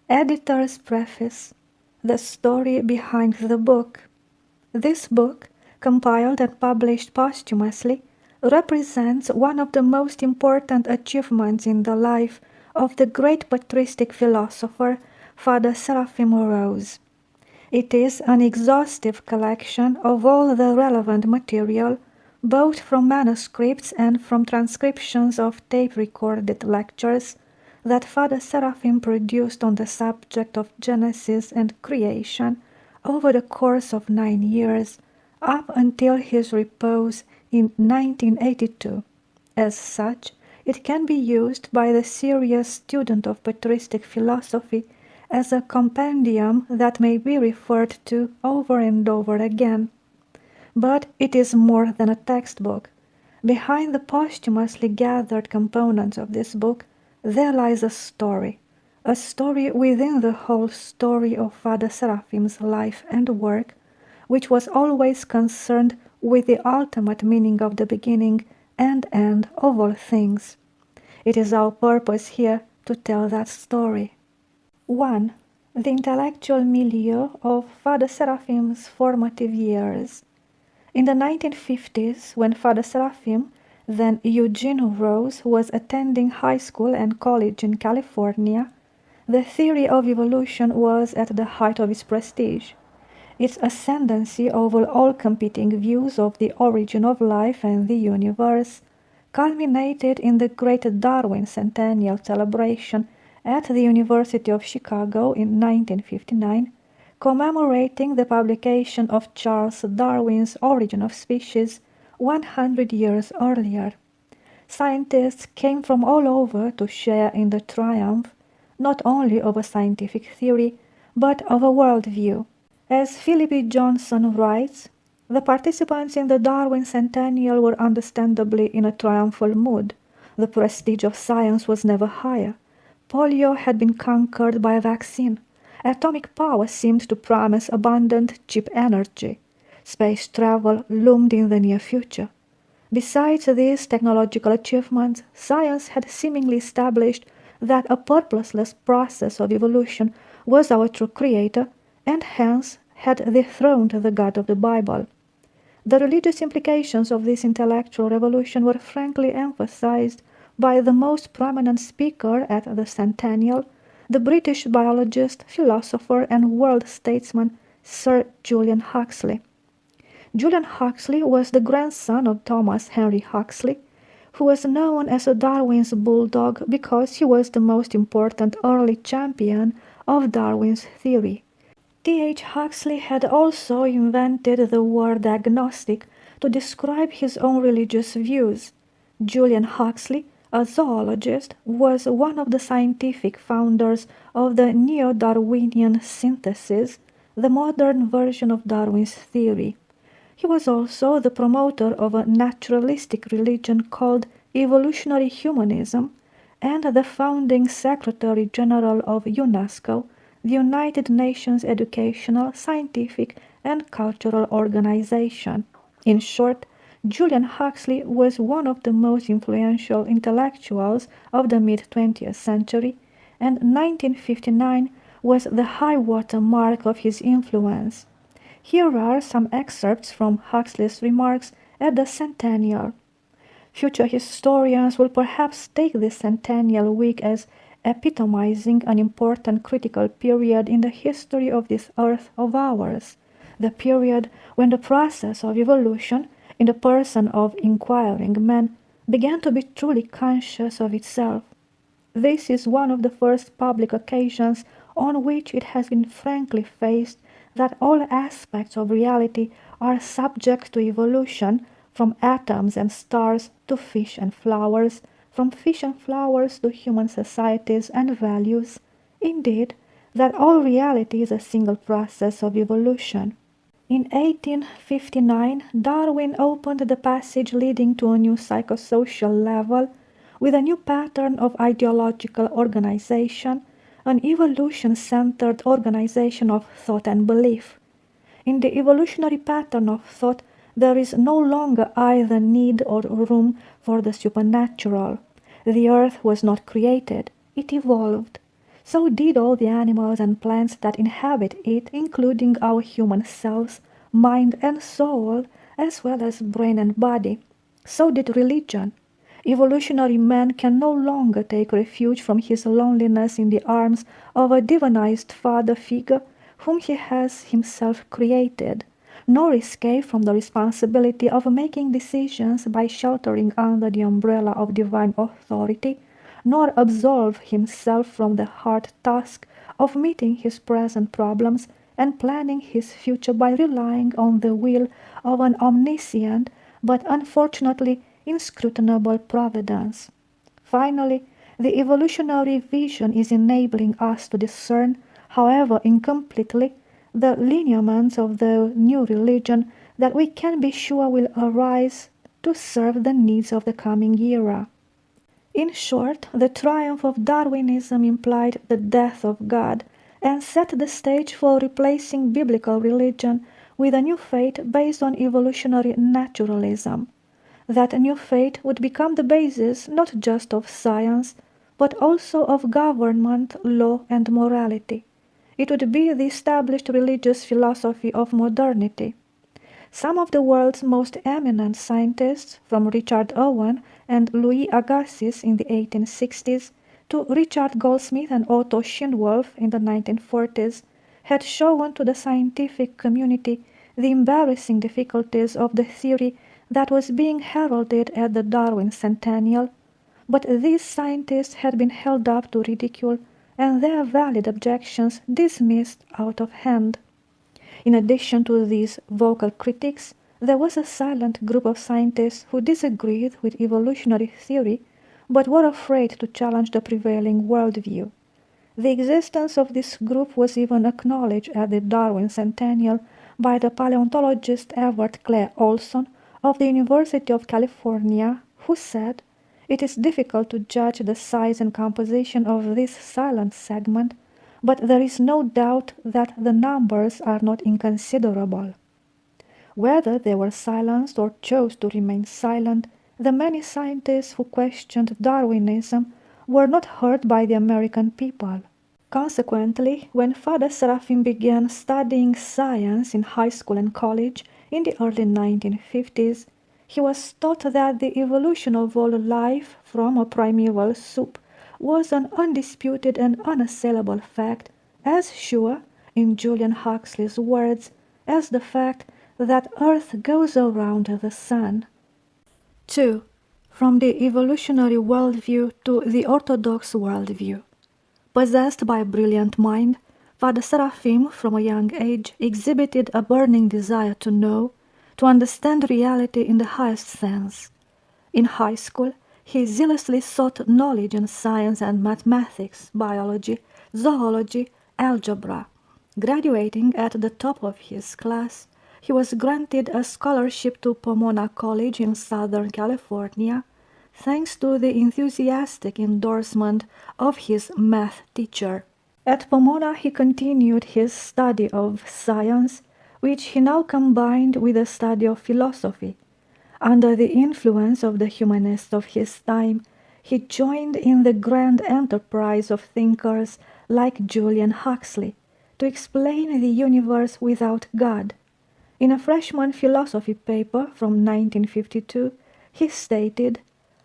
Editor's Preface. The story behind the book. This book, compiled and published posthumously, represents one of the most important achievements in the life of the great patristic philosopher Father Seraphim Rose. It is an exhaustive collection of all the relevant material, both from manuscripts and from transcriptions of tape-recorded lectures, that Father Seraphim produced on the subject of Genesis and creation over the course of 9 years, up until his repose in 1982. As such, it can be used by the serious student of patristic philosophy as a compendium that may be referred to over and over again. But it is more than a textbook. Behind the posthumously gathered components of this book, there lies a story within the whole story of Father Seraphim's life and work, which was always concerned with the ultimate meaning of the beginning and end of all things. It is our purpose here to tell that story. 1. The intellectual milieu of Father Seraphim's formative years. In the 1950s, when Father Seraphim, then Eugene Rose, was attending high school and college in California, the theory of evolution was at the height of its prestige. Its ascendancy over all competing views of the origin of life and the universe culminated in the great Darwin Centennial celebration at the University of Chicago in 1959, commemorating the publication of Charles Darwin's Origin of Species 100 years earlier. Scientists came from all over to share in the triumph, not only of a scientific theory, but of a worldview. As Philip E. Johnson writes, the participants in the Darwin Centennial were understandably in a triumphal mood. The prestige of science was never higher. Polio had been conquered by a vaccine. Atomic power seemed to promise abundant, cheap energy. Space travel loomed in the near future. Besides these technological achievements, science had seemingly established that a purposeless process of evolution was our true creator, and hence had dethroned the God of the Bible. The religious implications of this intellectual revolution were frankly emphasized by the most prominent speaker at the Centennial, the British biologist, philosopher, and world statesman Sir Julian Huxley. Julian Huxley was the grandson of Thomas Henry Huxley, who was known as a Darwin's bulldog because he was the most important early champion of Darwin's theory. T.H. Huxley had also invented the word agnostic to describe his own religious views. Julian Huxley, a zoologist, was one of the scientific founders of the neo-Darwinian synthesis, the modern version of Darwin's theory. He was also the promoter of a naturalistic religion called evolutionary humanism and the founding Secretary-General of UNESCO, the United Nations Educational, Scientific, and Cultural Organization. In short, Julian Huxley was one of the most influential intellectuals of the mid-20th century, and 1959 was the high-water mark of his influence. Here are some excerpts from Huxley's remarks at the Centennial. Future historians will perhaps take this Centennial Week as epitomizing an important critical period in the history of this earth of ours, the period when the process of evolution, in the person of inquiring man, began to be truly conscious of itself. This is one of the first public occasions on which it has been frankly faced that all aspects of reality are subject to evolution, from atoms and stars to fish and flowers, from fish and flowers to human societies and values, indeed, that all reality is a single process of evolution. In 1859, Darwin opened the passage leading to a new psychosocial level with a new pattern of ideological organization, an evolution-centered organization of thought and belief. In the evolutionary pattern of thought, there is no longer either need or room for the supernatural. The earth was not created, it evolved. So did all the animals and plants that inhabit it, including our human selves, mind and soul, as well as brain and body. So did religion. Evolutionary man can no longer take refuge from his loneliness in the arms of a divinized father figure whom he has himself created, nor escape from the responsibility of making decisions by sheltering under the umbrella of divine authority, nor absolve himself from the hard task of meeting his present problems and planning his future by relying on the will of an omniscient but unfortunately inscrutable providence. Finally, the evolutionary vision is enabling us to discern, however incompletely, the lineaments of the new religion that we can be sure will arise to serve the needs of the coming era. In short, the triumph of Darwinism implied the death of God and set the stage for replacing biblical religion with a new faith based on evolutionary naturalism. That new faith would become the basis not just of science, but also of government, law, and morality. It would be the established religious philosophy of modernity. Some of the world's most eminent scientists, from Richard Owen and Louis Agassiz in the 1860s to Richard Goldsmith and Otto Schindwolf in the 1940s, had shown to the scientific community the embarrassing difficulties of the theory that was being heralded at the Darwin Centennial, but these scientists had been held up to ridicule and their valid objections dismissed out of hand. In addition to these vocal critics, there was a silent group of scientists who disagreed with evolutionary theory but were afraid to challenge the prevailing worldview. The existence of this group was even acknowledged at the Darwin Centennial by the paleontologist Everett Clay Olson of the University of California, who said, "It is difficult to judge the size and composition of this silent segment, but there is no doubt that the numbers are not inconsiderable." Whether they were silenced or chose to remain silent, the many scientists who questioned Darwinism were not heard by the American people. Consequently, when Father Seraphim began studying science in high school and college in the early 1950s, he was taught that the evolution of all life from a primeval soup was an undisputed and unassailable fact, as sure, in Julian Huxley's words, as the fact that Earth goes around the sun. 2. From the evolutionary worldview to the Orthodox worldview. Possessed by a brilliant mind, Father Seraphim, from a young age, exhibited a burning desire to know, to understand reality in the highest sense. In high school, he zealously sought knowledge in science and mathematics, biology, zoology, algebra. Graduating at the top of his class, he was granted a scholarship to Pomona College in Southern California, thanks to the enthusiastic endorsement of his math teacher. At Pomona he continued his study of science, which he now combined with a study of philosophy. Under the influence of the humanists of his time, he joined in the grand enterprise of thinkers like Julian Huxley to explain the universe without God. In a freshman philosophy paper from 1952, he stated,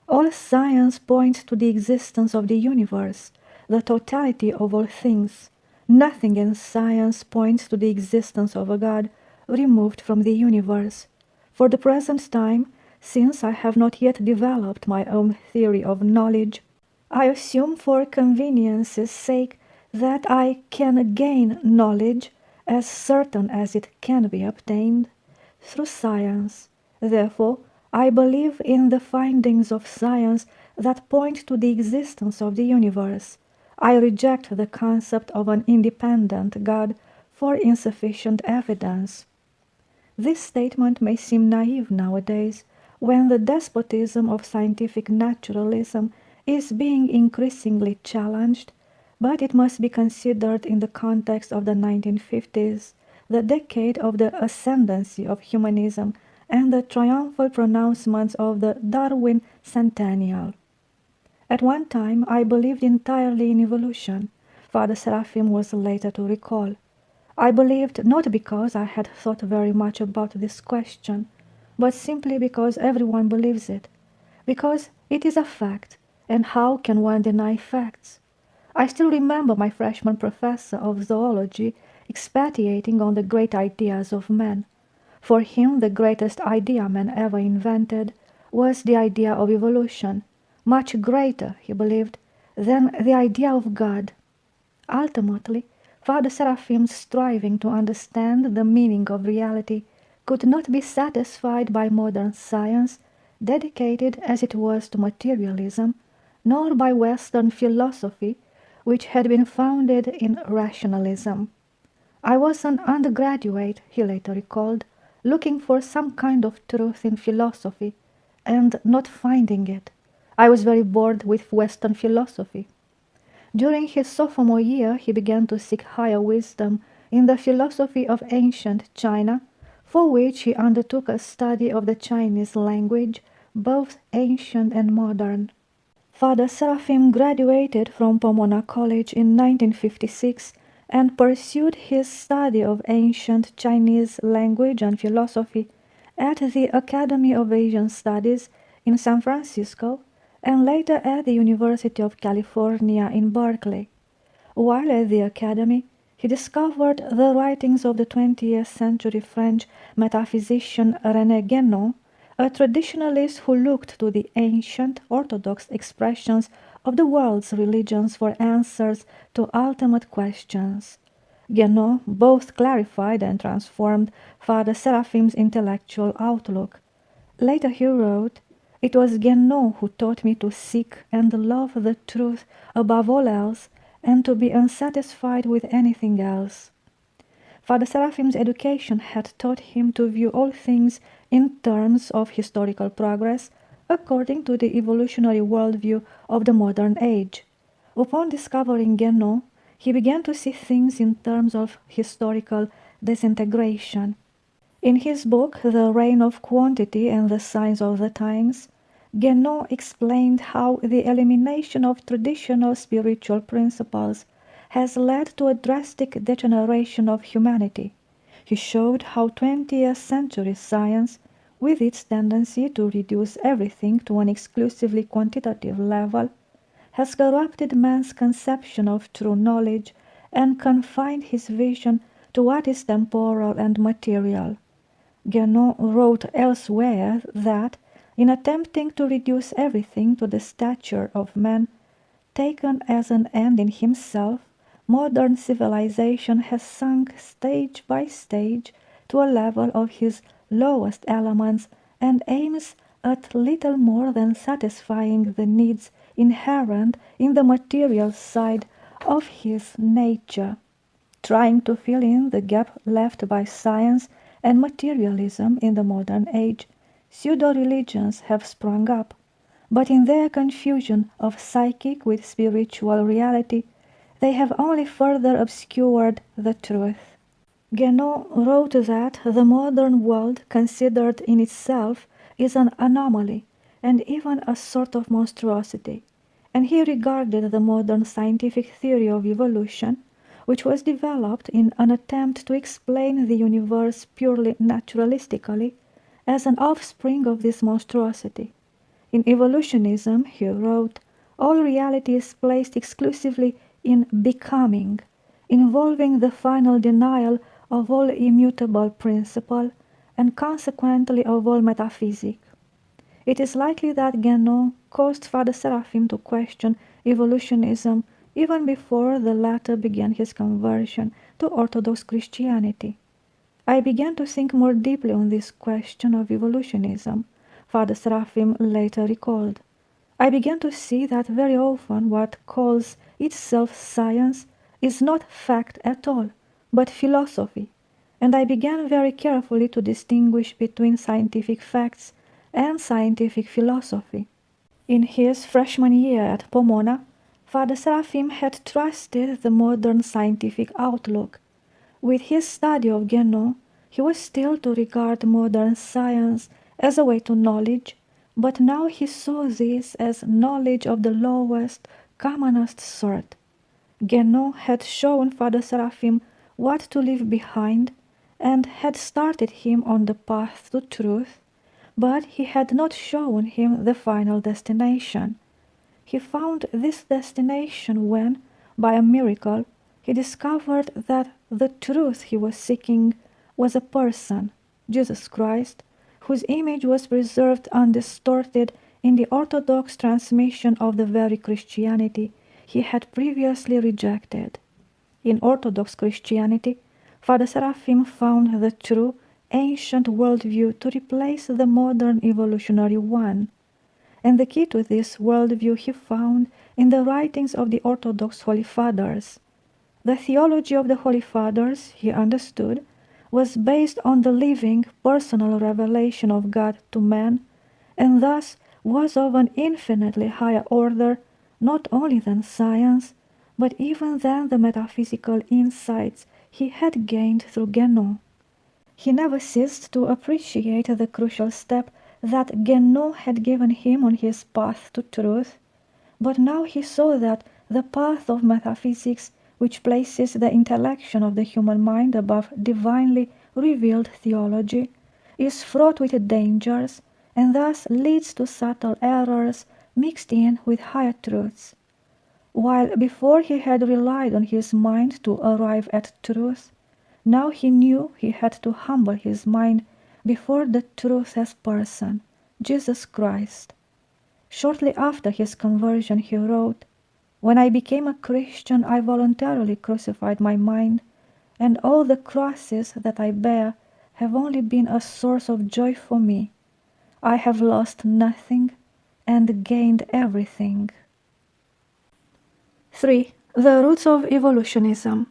"All science points to the existence of the universe, the totality of all things. Nothing in science points to the existence of a God removed from the universe. For the present time, since I have not yet developed my own theory of knowledge, I assume for convenience's sake that I can gain knowledge, as certain as it can be obtained, through science. Therefore, I believe in the findings of science that point to the existence of the universe. I reject the concept of an independent God for insufficient evidence." This statement may seem naive nowadays, when the despotism of scientific naturalism is being increasingly challenged, but it must be considered in the context of the 1950s, the decade of the ascendancy of humanism and the triumphal pronouncements of the Darwin Centennial. At one time I believed entirely in evolution. Father Seraphim was later to recall. I believed not because I had thought very much about this question, but simply because everyone believes it, because it is a fact, and how can one deny facts? I still remember my freshman professor of zoology expatiating on the great ideas of man. For him, the greatest idea man ever invented was the idea of evolution, much greater, he believed, than the idea of God. Ultimately, Father Seraphim's striving to understand the meaning of reality could not be satisfied by modern science, dedicated as it was to materialism, nor by Western philosophy, which had been founded in rationalism. I was an undergraduate, he later recalled, looking for some kind of truth in philosophy, and not finding it. I was very bored with Western philosophy. During his sophomore year, he began to seek higher wisdom in the philosophy of ancient China, for which he undertook a study of the Chinese language, both ancient and modern. Father Seraphim graduated from Pomona College in 1956 and pursued his study of ancient Chinese language and philosophy at the Academy of Asian Studies in San Francisco and later at the University of California in Berkeley. While at the Academy, he discovered the writings of the 20th century French metaphysician René Guénon, a traditionalist who looked to the ancient Orthodox expressions of the world's religions for answers to ultimate questions. Guénon both clarified and transformed Father Seraphim's intellectual outlook. Later he wrote, "It was Guénon who taught me to seek and love the truth above all else and to be unsatisfied with anything else." Father Seraphim's education had taught him to view all things in terms of historical progress, according to the evolutionary worldview of the modern age. Upon discovering Guénon, he began to see things in terms of historical disintegration. In his book, The Reign of Quantity and the Signs of the Times, Guénon explained how the elimination of traditional spiritual principles has led to a drastic degeneration of humanity. He showed how 20th century science, with its tendency to reduce everything to an exclusively quantitative level, has corrupted man's conception of true knowledge and confined his vision to what is temporal and material. Guénon wrote elsewhere that, in attempting to reduce everything to the stature of man, taken as an end in himself, modern civilization has sunk stage by stage to a level of his lowest elements and aims at little more than satisfying the needs inherent in the material side of his nature, trying to fill in the gap left by science and materialism in the modern age. Pseudo-religions have sprung up, but in their confusion of psychic with spiritual reality, they have only further obscured the truth. Guénon wrote that the modern world, considered in itself, is an anomaly and even a sort of monstrosity, and he regarded the modern scientific theory of evolution, which was developed in an attempt to explain the universe purely naturalistically, as an offspring of this monstrosity. In evolutionism, he wrote, all reality is placed exclusively in becoming, involving the final denial of all immutable principle and consequently of all metaphysic. It is likely that Guénon caused Father Seraphim to question evolutionism even before the latter began his conversion to Orthodox Christianity. I began to think more deeply on this question of evolutionism, Father Seraphim later recalled. I began to see that very often what calls itself science is not fact at all, but philosophy, and I began very carefully to distinguish between scientific facts and scientific philosophy. In his freshman year at Pomona, Father Seraphim had trusted the modern scientific outlook. With his study of Guénon, he was still to regard modern science as a way to knowledge, but now he saw this as knowledge of the lowest, commonest sort. Guénon had shown Father Seraphim what to leave behind and had started him on the path to truth, but he had not shown him the final destination. He found this destination when, by a miracle, he discovered that the truth he was seeking was a person, Jesus Christ, whose image was preserved undistorted in the Orthodox transmission of the very Christianity he had previously rejected. In Orthodox Christianity, Father Seraphim found the true, ancient worldview to replace the modern evolutionary one. And the key to this worldview he found in the writings of the Orthodox Holy Fathers. The theology of the Holy Fathers, he understood, was based on the living, personal revelation of God to man, and thus was of an infinitely higher order, not only than science, but even than the metaphysical insights he had gained through Guénon. He never ceased to appreciate the crucial step that Guénon had given him on his path to truth, but now he saw that the path of metaphysics, which places the intellection of the human mind above divinely revealed theology, is fraught with dangers, and thus leads to subtle errors mixed in with higher truths. While before he had relied on his mind to arrive at truth, now he knew he had to humble his mind before the truth as person, Jesus Christ. Shortly after his conversion he wrote, "When I became a Christian, I voluntarily crucified my mind, and all the crosses that I bear have only been a source of joy for me. I have lost nothing and gained everything." 3. The roots of evolutionism.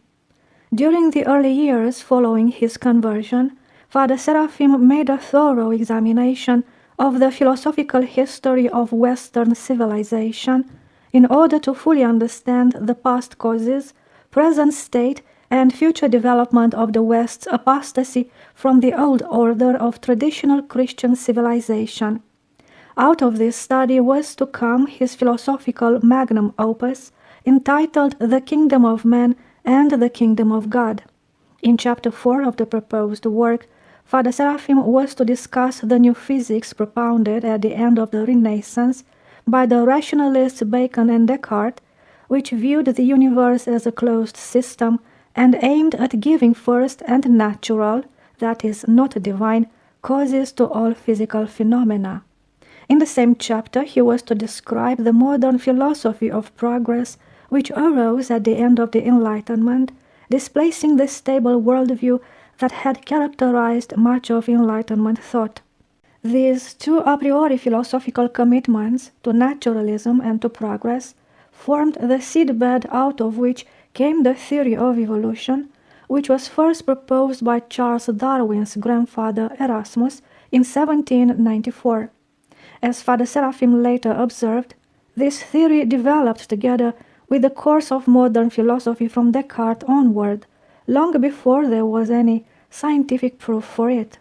During the early years following his conversion, Father Seraphim made a thorough examination of the philosophical history of Western civilization in order to fully understand the past causes, present state, and future development of the West's apostasy from the old order of traditional Christian civilization. Out of this study was to come his philosophical magnum opus, entitled The Kingdom of Man and the Kingdom of God. In chapter 4 of the proposed work, Father Seraphim was to discuss the new physics propounded at the end of the Renaissance by the rationalists Bacon and Descartes, which viewed the universe as a closed system and aimed at giving first and natural, that is, not divine, causes to all physical phenomena. In the same chapter, he was to describe the modern philosophy of progress which arose at the end of the Enlightenment, displacing the stable worldview that had characterized much of Enlightenment thought. These two a priori philosophical commitments to naturalism and to progress formed the seedbed out of which came the theory of evolution, which was first proposed by Charles Darwin's grandfather Erasmus in 1794. As Father Seraphim later observed, this theory developed together with the course of modern philosophy from Descartes onward, long before there was any scientific proof for it.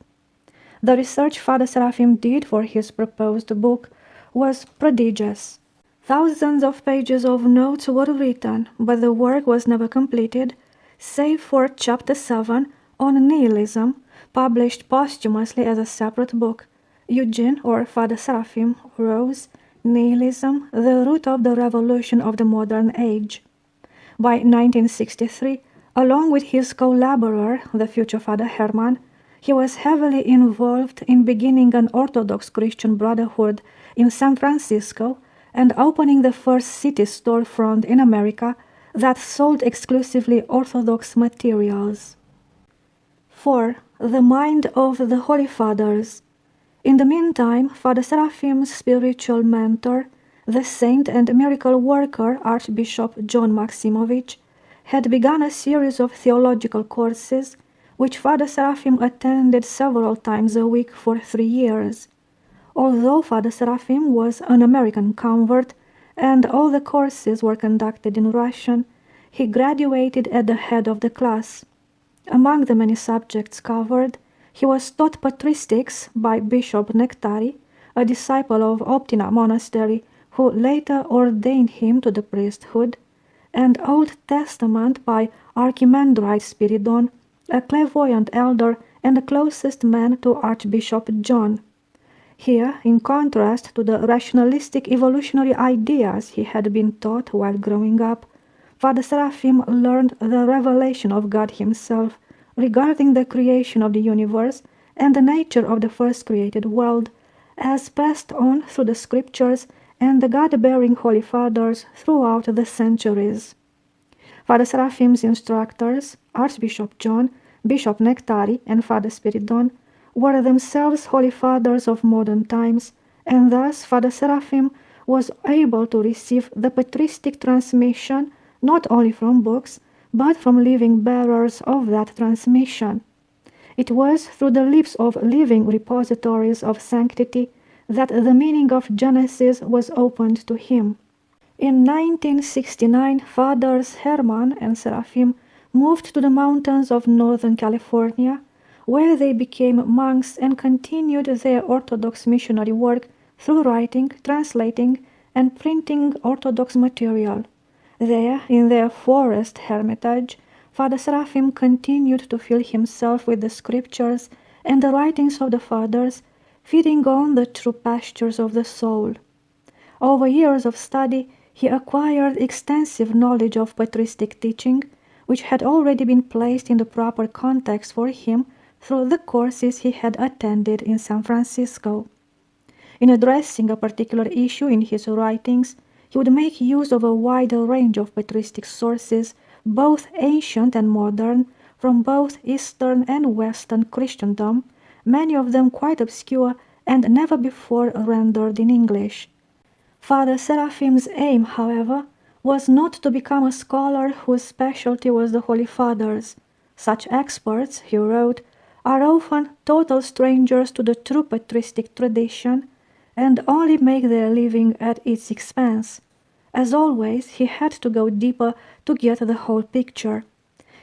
The research Father Seraphim did for his proposed book was prodigious. Thousands of pages of notes were written, but the work was never completed, save for chapter 7 on nihilism, published posthumously as a separate book. Eugene, or Father Seraphim, wrote, "Nihilism, the root of the revolution of the modern age." By 1963, along with his collaborator, the future Father Hermann, he was heavily involved in beginning an Orthodox Christian Brotherhood in San Francisco and opening the first city storefront in America that sold exclusively Orthodox materials. 4. The mind of the Holy Fathers. In the meantime, Father Seraphim's spiritual mentor, the saint and miracle worker Archbishop John Maximovich, had begun a series of theological courses which Father Seraphim attended several times a week for 3 years. Although Father Seraphim was an American convert and all the courses were conducted in Russian, he graduated at the head of the class. Among the many subjects covered, he was taught patristics by Bishop Nectari, a disciple of Optina Monastery, who later ordained him to the priesthood, and Old Testament by Archimandrite Spiridon, a clairvoyant elder and the closest man to Archbishop John. Here, in contrast to the rationalistic evolutionary ideas he had been taught while growing up, Father Seraphim learned the revelation of God himself regarding the creation of the universe and the nature of the first created world, as passed on through the scriptures and the God-bearing Holy Fathers throughout the centuries. Father Seraphim's instructors, Archbishop John, Bishop Nectari, and Father Spiridon, were themselves Holy Fathers of modern times, and thus Father Seraphim was able to receive the patristic transmission not only from books, but from living bearers of that transmission. It was through the lips of living repositories of sanctity that the meaning of Genesis was opened to him. In 1969, Fathers Hermann and Seraphim moved to the mountains of Northern California, where they became monks and continued their Orthodox missionary work through writing, translating, and printing Orthodox material. There, in their forest hermitage, Father Seraphim continued to fill himself with the scriptures and the writings of the Fathers, feeding on the true pastures of the soul. Over years of study, he acquired extensive knowledge of patristic teaching, which had already been placed in the proper context for him through the courses he had attended in San Francisco. In addressing a particular issue in his writings, he would make use of a wide range of patristic sources, both ancient and modern, from both Eastern and Western Christendom, many of them quite obscure and never before rendered in English. Father Seraphim's aim, however, was not to become a scholar whose specialty was the Holy Fathers. Such experts, he wrote, are often total strangers to the true patristic tradition and only make their living at its expense. As always, he had to go deeper to get the whole picture.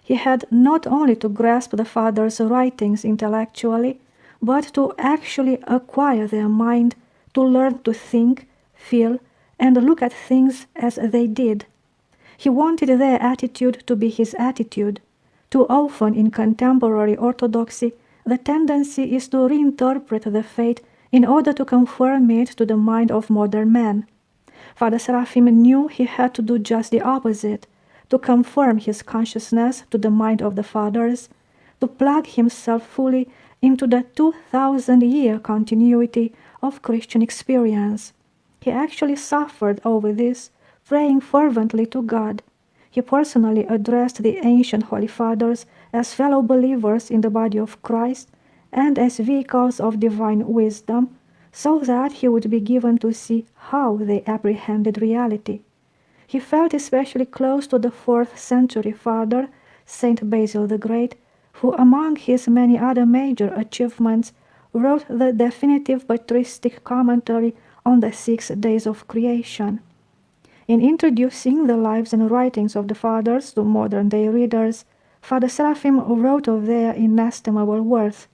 He had not only to grasp the Fathers' writings intellectually, but to actually acquire their mind, to learn to think, feel, and look at things as they did. He wanted their attitude to be his attitude. Too often in contemporary orthodoxy, the tendency is to reinterpret the faith in order to conform it to the mind of modern man. Father Seraphim knew he had to do just the opposite, to conform his consciousness to the mind of the Fathers, to plug himself fully into the 2,000-year continuity of Christian experience. He actually suffered over this, praying fervently to God. He personally addressed the ancient Holy Fathers as fellow believers in the body of Christ and as vehicles of divine wisdom, so that he would be given to see how they apprehended reality. He felt especially close to the 4th century Father, Saint Basil the Great, who among his many other major achievements wrote the definitive patristic commentary on the 6 days of creation. In introducing the lives and writings of the Fathers to modern-day readers, Father Seraphim wrote of their inestimable worth.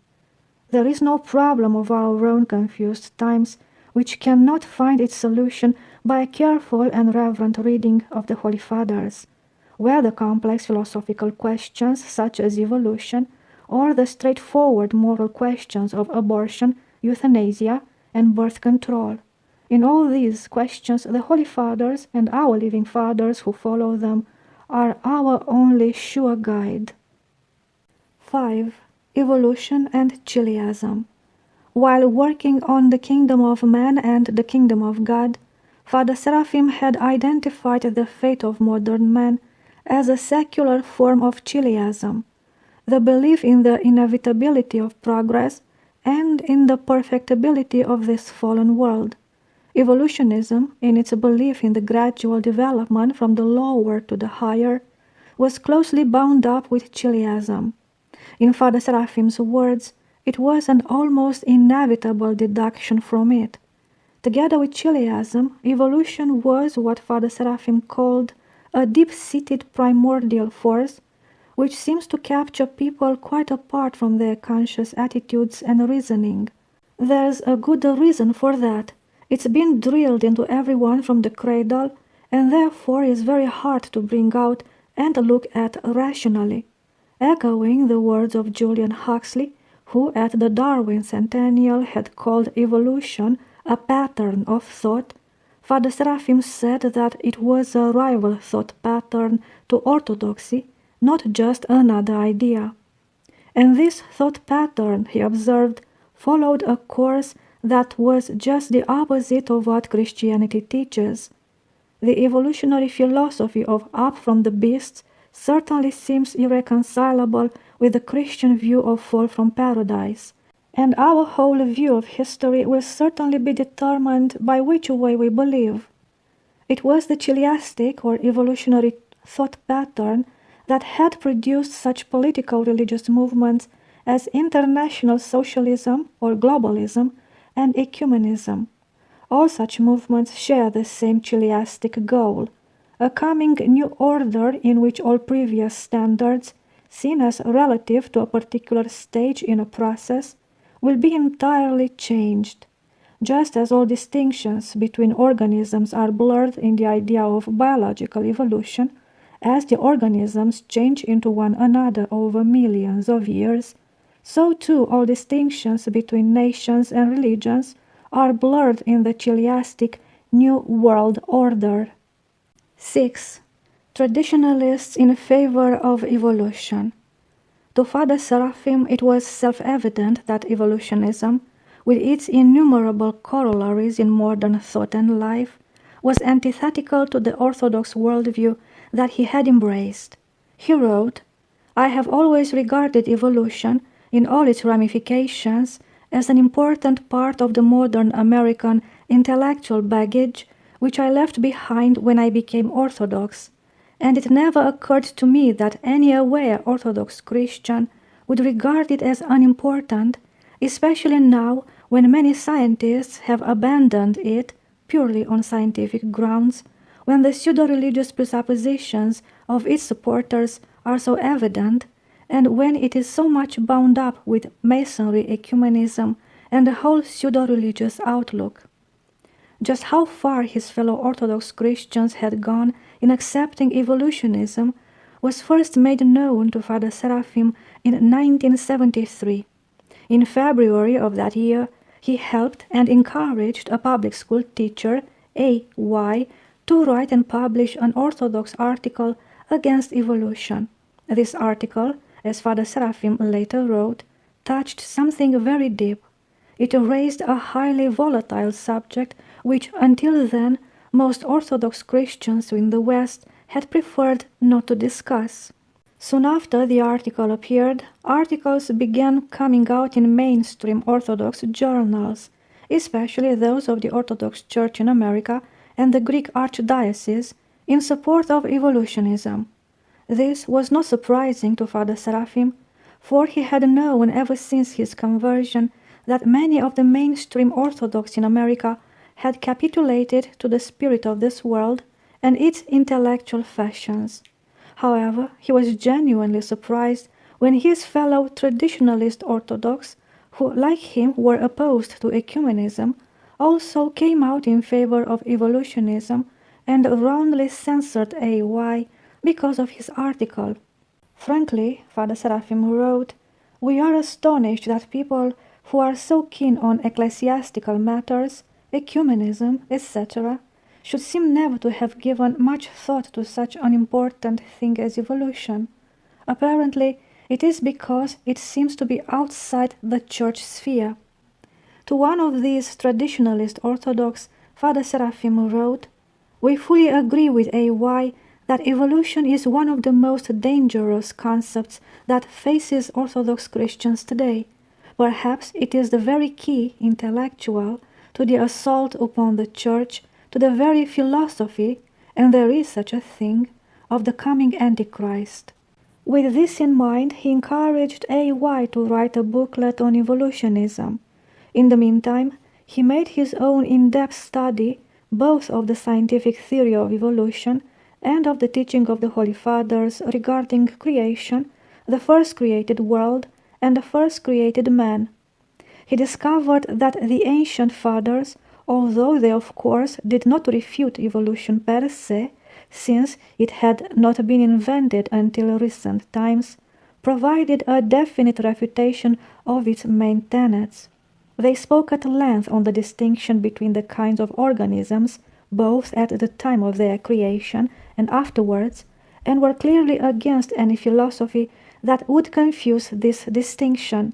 There is no problem of our own confused times which cannot find its solution by a careful and reverent reading of the Holy Fathers, where the complex philosophical questions such as evolution, or the straightforward moral questions of abortion, euthanasia, and birth control. In all these questions, the Holy Fathers and our living Fathers who follow them are our only sure guide. 5. Evolution and Chiliasm. While working on the kingdom of man and the kingdom of God, Father Seraphim had identified the fate of modern man as a secular form of Chiliasm, the belief in the inevitability of progress and in the perfectibility of this fallen world. Evolutionism, in its belief in the gradual development from the lower to the higher, was closely bound up with Chiliasm. In Father Seraphim's words, it was an almost inevitable deduction from it. Together with Chiliasm, evolution was what Father Seraphim called a deep-seated primordial force, which seems to capture people quite apart from their conscious attitudes and reasoning. There's a good reason for that. It's been drilled into everyone from the cradle, and therefore is very hard to bring out and look at rationally. Echoing the words of Julian Huxley, who at the Darwin Centennial had called evolution a pattern of thought, Father Seraphim said that it was a rival thought pattern to orthodoxy, not just another idea. And this thought pattern, he observed, followed a course that was just the opposite of what Christianity teaches. The evolutionary philosophy of up from the beasts certainly seems irreconcilable with the Christian view of fall from paradise, and our whole view of history will certainly be determined by which way we believe. It was the chiliastic or evolutionary thought pattern that had produced such political religious movements as international socialism or globalism and ecumenism. All such movements share the same chiliastic goal, a coming new order in which all previous standards, seen as relative to a particular stage in a process, will be entirely changed, just as all distinctions between organisms are blurred in the idea of biological evolution, as the organisms change into one another over millions of years, so too all distinctions between nations and religions are blurred in the chiliastic New World Order. 6. Traditionalists in favor of evolution. To Father Seraphim it was self-evident that evolutionism, with its innumerable corollaries in modern thought and life, was antithetical to the Orthodox worldview that he had embraced. He wrote, "I have always regarded evolution, in all its ramifications, as an important part of the modern American intellectual baggage which I left behind when I became Orthodox, and it never occurred to me that any aware Orthodox Christian would regard it as unimportant, especially now when many scientists have abandoned it purely on scientific grounds, when the pseudo-religious presuppositions of its supporters are so evident, and when it is so much bound up with Masonry, ecumenism, and the whole pseudo-religious outlook." Just how far his fellow Orthodox Christians had gone in accepting evolutionism was first made known to Father Seraphim in 1973. In February of that year, he helped and encouraged a public school teacher, A.Y., to write and publish an Orthodox article against evolution. This article, as Father Seraphim later wrote, touched something very deep. It raised a highly volatile subject which until then most Orthodox Christians in the West had preferred not to discuss. Soon after the article appeared, articles began coming out in mainstream Orthodox journals, especially those of the Orthodox Church in America and the Greek Archdiocese, in support of evolutionism. This was not surprising to Father Seraphim, for he had known ever since his conversion that many of the mainstream Orthodox in America had capitulated to the spirit of this world and its intellectual fashions. However, he was genuinely surprised when his fellow traditionalist Orthodox, who like him were opposed to ecumenism, also came out in favor of evolutionism and roundly censored A.Y. because of his article. Frankly, Father Seraphim wrote, "We are astonished that people who are so keen on ecclesiastical matters, ecumenism, etc., should seem never to have given much thought to such an important thing as evolution. Apparently, it is because it seems to be outside the church sphere." To one of these traditionalist Orthodox, Father Seraphim wrote, "We fully agree with A.Y. that evolution is one of the most dangerous concepts that faces Orthodox Christians today. Perhaps it is the very key, intellectual, to the assault upon the Church, to the very philosophy, and there is such a thing, of the coming Antichrist." With this in mind, he encouraged A.Y. to write a booklet on evolutionism. In the meantime, he made his own in-depth study both of the scientific theory of evolution and of the teaching of the Holy Fathers regarding creation, the first created world, and the first created man. He discovered that the ancient fathers although they of course did not refute evolution per se, since it had not been invented until recent times, provided a definite refutation of its main tenets. They spoke at length on the distinction between the kinds of organisms, both at the time of their creation and afterwards, and were clearly against any philosophy that would confuse this distinction.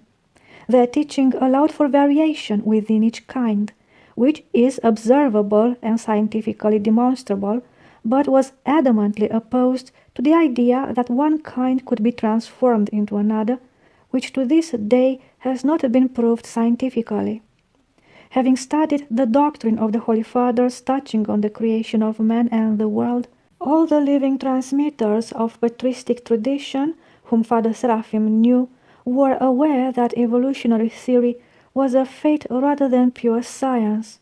Their teaching allowed for variation within each kind, which is observable and scientifically demonstrable, but was adamantly opposed to the idea that one kind could be transformed into another, which to this day has not been proved scientifically. Having studied the doctrine of the Holy Fathers touching on the creation of man and the world, all the living transmitters of patristic tradition, whom Father Seraphim knew, were aware that evolutionary theory was a faith rather than pure science.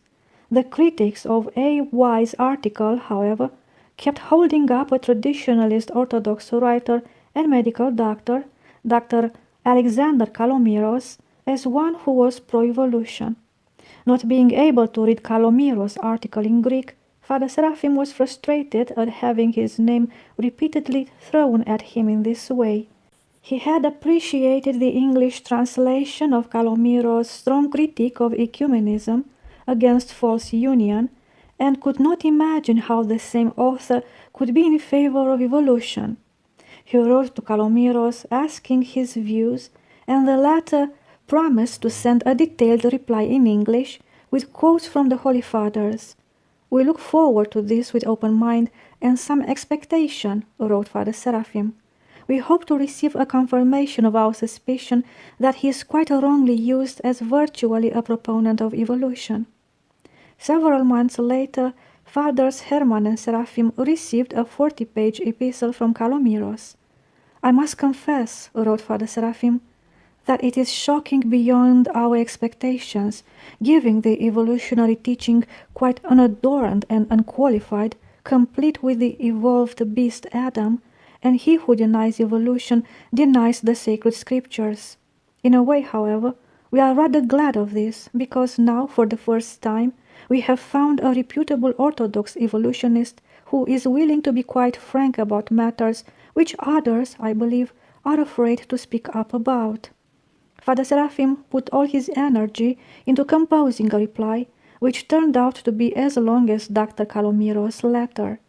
The critics of A.Y.'s article, however, kept holding up a traditionalist Orthodox writer and medical doctor, Dr. Alexander Kalomiros, as one who was pro-evolution. Not being able to read Kalomiros' article in Greek, Father Seraphim was frustrated at having his name repeatedly thrown at him in this way. He had appreciated the English translation of Kalomiros' strong critique of ecumenism against false union, and could not imagine how the same author could be in favor of evolution. He wrote to Kalomiros asking his views, and the latter promised to send a detailed reply in English with quotes from the Holy Fathers. "We look forward to this with open mind and some expectation," wrote Father Seraphim. "We hope to receive a confirmation of our suspicion that he is quite wrongly used as virtually a proponent of evolution." Several months later, Fathers Hermann and Seraphim received a 40-page epistle from Kalomiros. "I must confess," wrote Father Seraphim, "that it is shocking beyond our expectations, giving the evolutionary teaching quite unadorned and unqualified, complete with the evolved beast Adam, and he who denies evolution denies the sacred scriptures. In a way, however, we are rather glad of this, because now, for the first time, we have found a reputable Orthodox evolutionist who is willing to be quite frank about matters which others, I believe, are afraid to speak up about." Father Seraphim put all his energy into composing a reply, which turned out to be as long as Dr. Kalomiros' letter.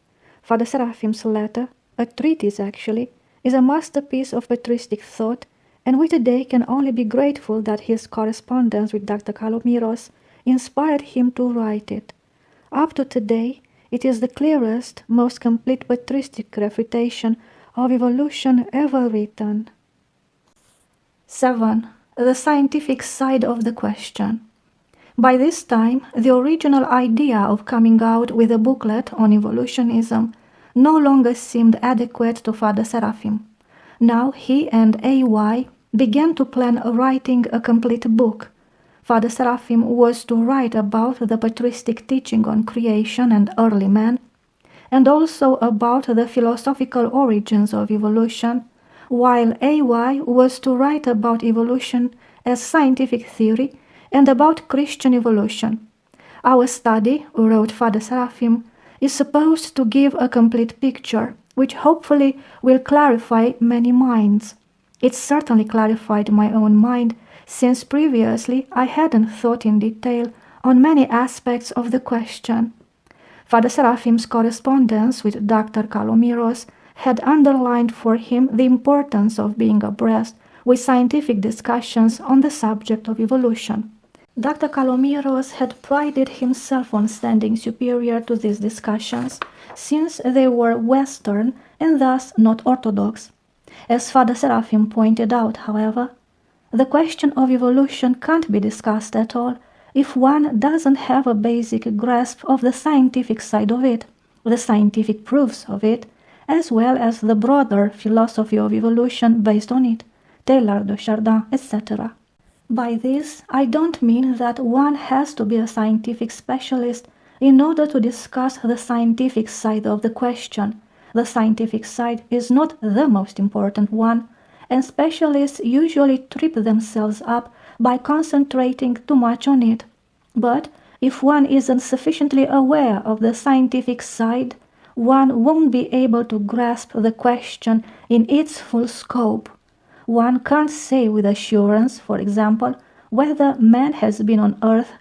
Father Seraphim's letter, a treatise actually, is a masterpiece of patristic thought, and we today can only be grateful that his correspondence with Dr. Kalomiros inspired him to write it. Up to today, it is the clearest, most complete patristic refutation of evolution ever written. 7. The scientific side of the question. By this time, the original idea of coming out with a booklet on evolutionism no longer seemed adequate to Father Seraphim. Now he and A.Y. began to plan writing a complete book. Father Seraphim was to write about the patristic teaching on creation and early man, and also about the philosophical origins of evolution, while A.Y. was to write about evolution as scientific theory and about Christian evolution. "Our study," wrote Father Seraphim, "is supposed to give a complete picture, which hopefully will clarify many minds. It certainly clarified my own mind, since previously I hadn't thought in detail on many aspects of the question." Father Seraphim's correspondence with Dr. Kalomiros had underlined for him the importance of being abreast with scientific discussions on the subject of evolution. Dr. Kalomiros had prided himself on standing superior to these discussions, since they were Western and thus not Orthodox. As Father Seraphim pointed out, however, the question of evolution can't be discussed at all if one doesn't have a basic grasp of the scientific side of it, the scientific proofs of it, as well as the broader philosophy of evolution based on it, Teilhard de Chardin, etc. By this, I don't mean that one has to be a scientific specialist in order to discuss the scientific side of the question. The scientific side is not the most important one, and specialists usually trip themselves up by concentrating too much on it. But If one isn't sufficiently aware of the scientific side, one won't be able to grasp the question in its full scope. One can't say with assurance, for example, whether man has been on earth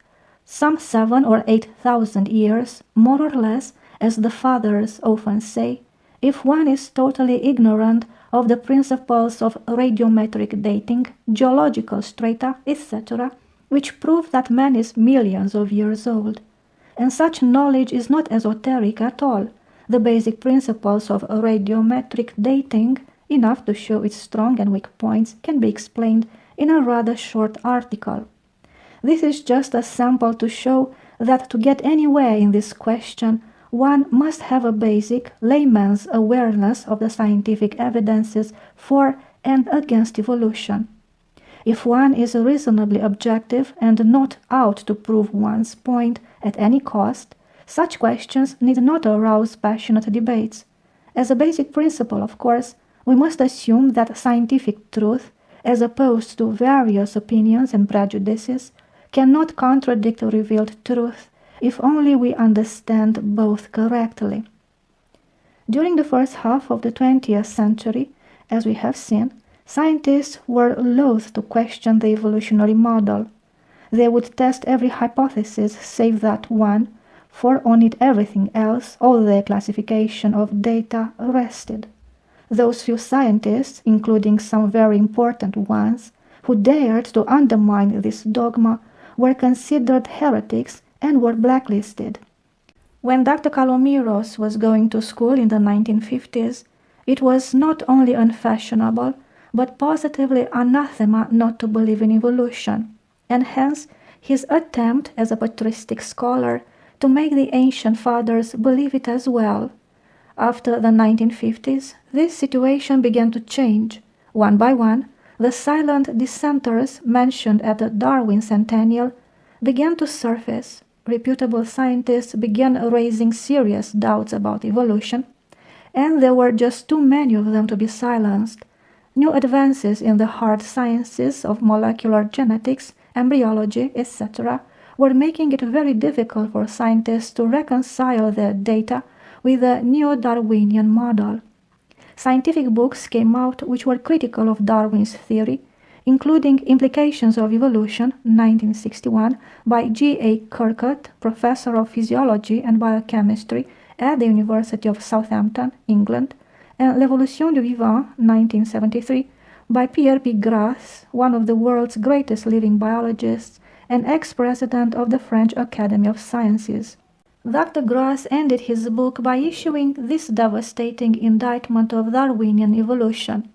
some 7 or 8,000 years, more or less, as the fathers often say, if one is totally ignorant of the principles of radiometric dating, geological strata, etc., which prove that man is millions of years old. And such knowledge is not esoteric at all. The basic principles of radiometric dating, enough to show its strong and weak points, can be explained in a rather short article. This is just a sample to show that to get anywhere in this question, one must have a basic layman's awareness of the scientific evidences for and against evolution. If one is reasonably objective and not out to prove one's point at any cost, such questions need not arouse passionate debates. As a basic principle, of course, we must assume that scientific truth, as opposed to various opinions and prejudices, cannot contradict revealed truth if only we understand both correctly. During the first half of the 20th century, as we have seen, scientists were loath to question the evolutionary model. They would test every hypothesis save that one, for on it everything else, all their classification of data, rested. Those few scientists, including some very important ones, who dared to undermine this dogma, were considered heretics and were blacklisted. When Dr. Calomiros was going to school in the 1950s, it was not only unfashionable, but positively anathema not to believe in evolution, and hence his attempt as a patristic scholar to make the ancient fathers believe it as well. After the 1950s, this situation began to change. One by one, the silent dissenters mentioned at the Darwin Centennial began to surface. Reputable scientists began raising serious doubts about evolution, and there were just too many of them to be silenced. New advances in the hard sciences of molecular genetics, embryology, etc., were making it very difficult for scientists to reconcile their data with the neo-Darwinian model. Scientific books came out which were critical of Darwin's theory, including Implications of Evolution, 1961, by G.A. Kirkut, professor of physiology and biochemistry at the University of Southampton, England, and L'Évolution du Vivant, 1973, by Pierre P. Grasse, one of the world's greatest living biologists and ex-president of the French Academy of Sciences. Dr. Grasse ended his book by issuing this devastating indictment of Darwinian evolution.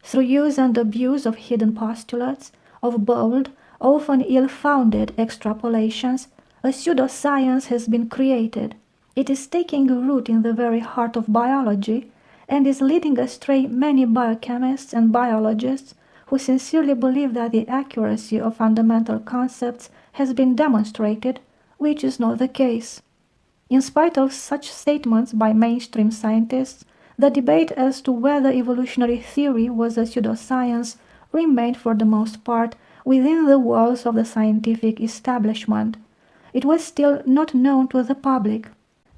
Through use and abuse of hidden postulates, of bold, often ill-founded extrapolations, a pseudoscience has been created. It is taking root in the very heart of biology and is leading astray many biochemists and biologists who sincerely believe that the accuracy of fundamental concepts has been demonstrated, which is not the case. In spite of such statements by mainstream scientists, the debate as to whether evolutionary theory was a pseudoscience remained for the most part within the walls of the scientific establishment. It was still not known to the public.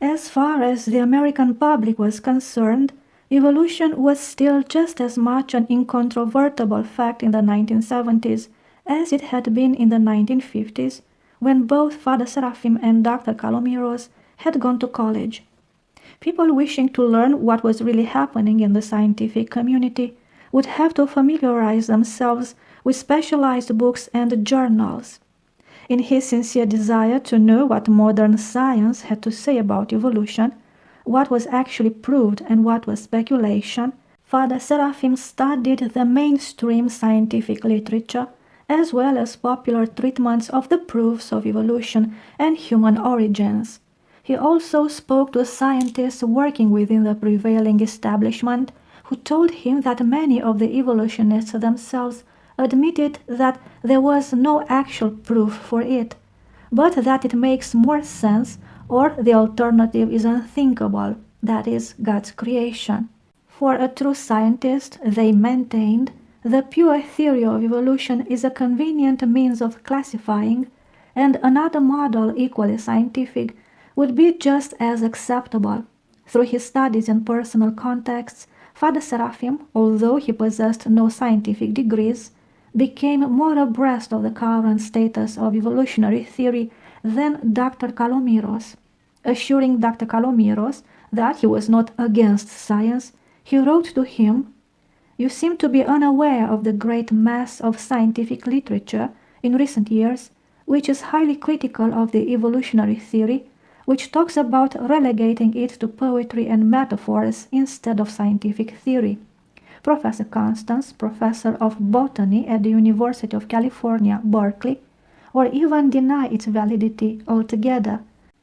As far as the American public was concerned, evolution was still just as much an incontrovertible fact in the 1970s as it had been in the 1950s, when both Father Seraphim and Dr. Calomiros had gone to college. People wishing to learn what was really happening in the scientific community would have to familiarize themselves with specialized books and journals. In his sincere desire to know what modern science had to say about evolution, what was actually proved and what was speculation, Father Seraphim studied the mainstream scientific literature as well as popular treatments of the proofs of evolution and human origins. He also spoke to scientists working within the prevailing establishment who told him that many of the evolutionists themselves admitted that there was no actual proof for it, but that it makes more sense or the alternative is unthinkable, that is, God's creation. For a true scientist, they maintained, the pure theory of evolution is a convenient means of classifying, and another model equally scientific would be just as acceptable. Through his studies in personal contexts, Father Seraphim, although he possessed no scientific degrees, became more abreast of the current status of evolutionary theory than Dr. Calomiros. Assuring Dr. Calomiros that he was not against science, he wrote to him, "You seem to be unaware of the great mass of scientific literature in recent years, which is highly critical of the evolutionary theory, which talks about relegating it to poetry and metaphors instead of scientific theory." Professor Constance, professor of botany at the University of California, Berkeley, or even deny its validity altogether.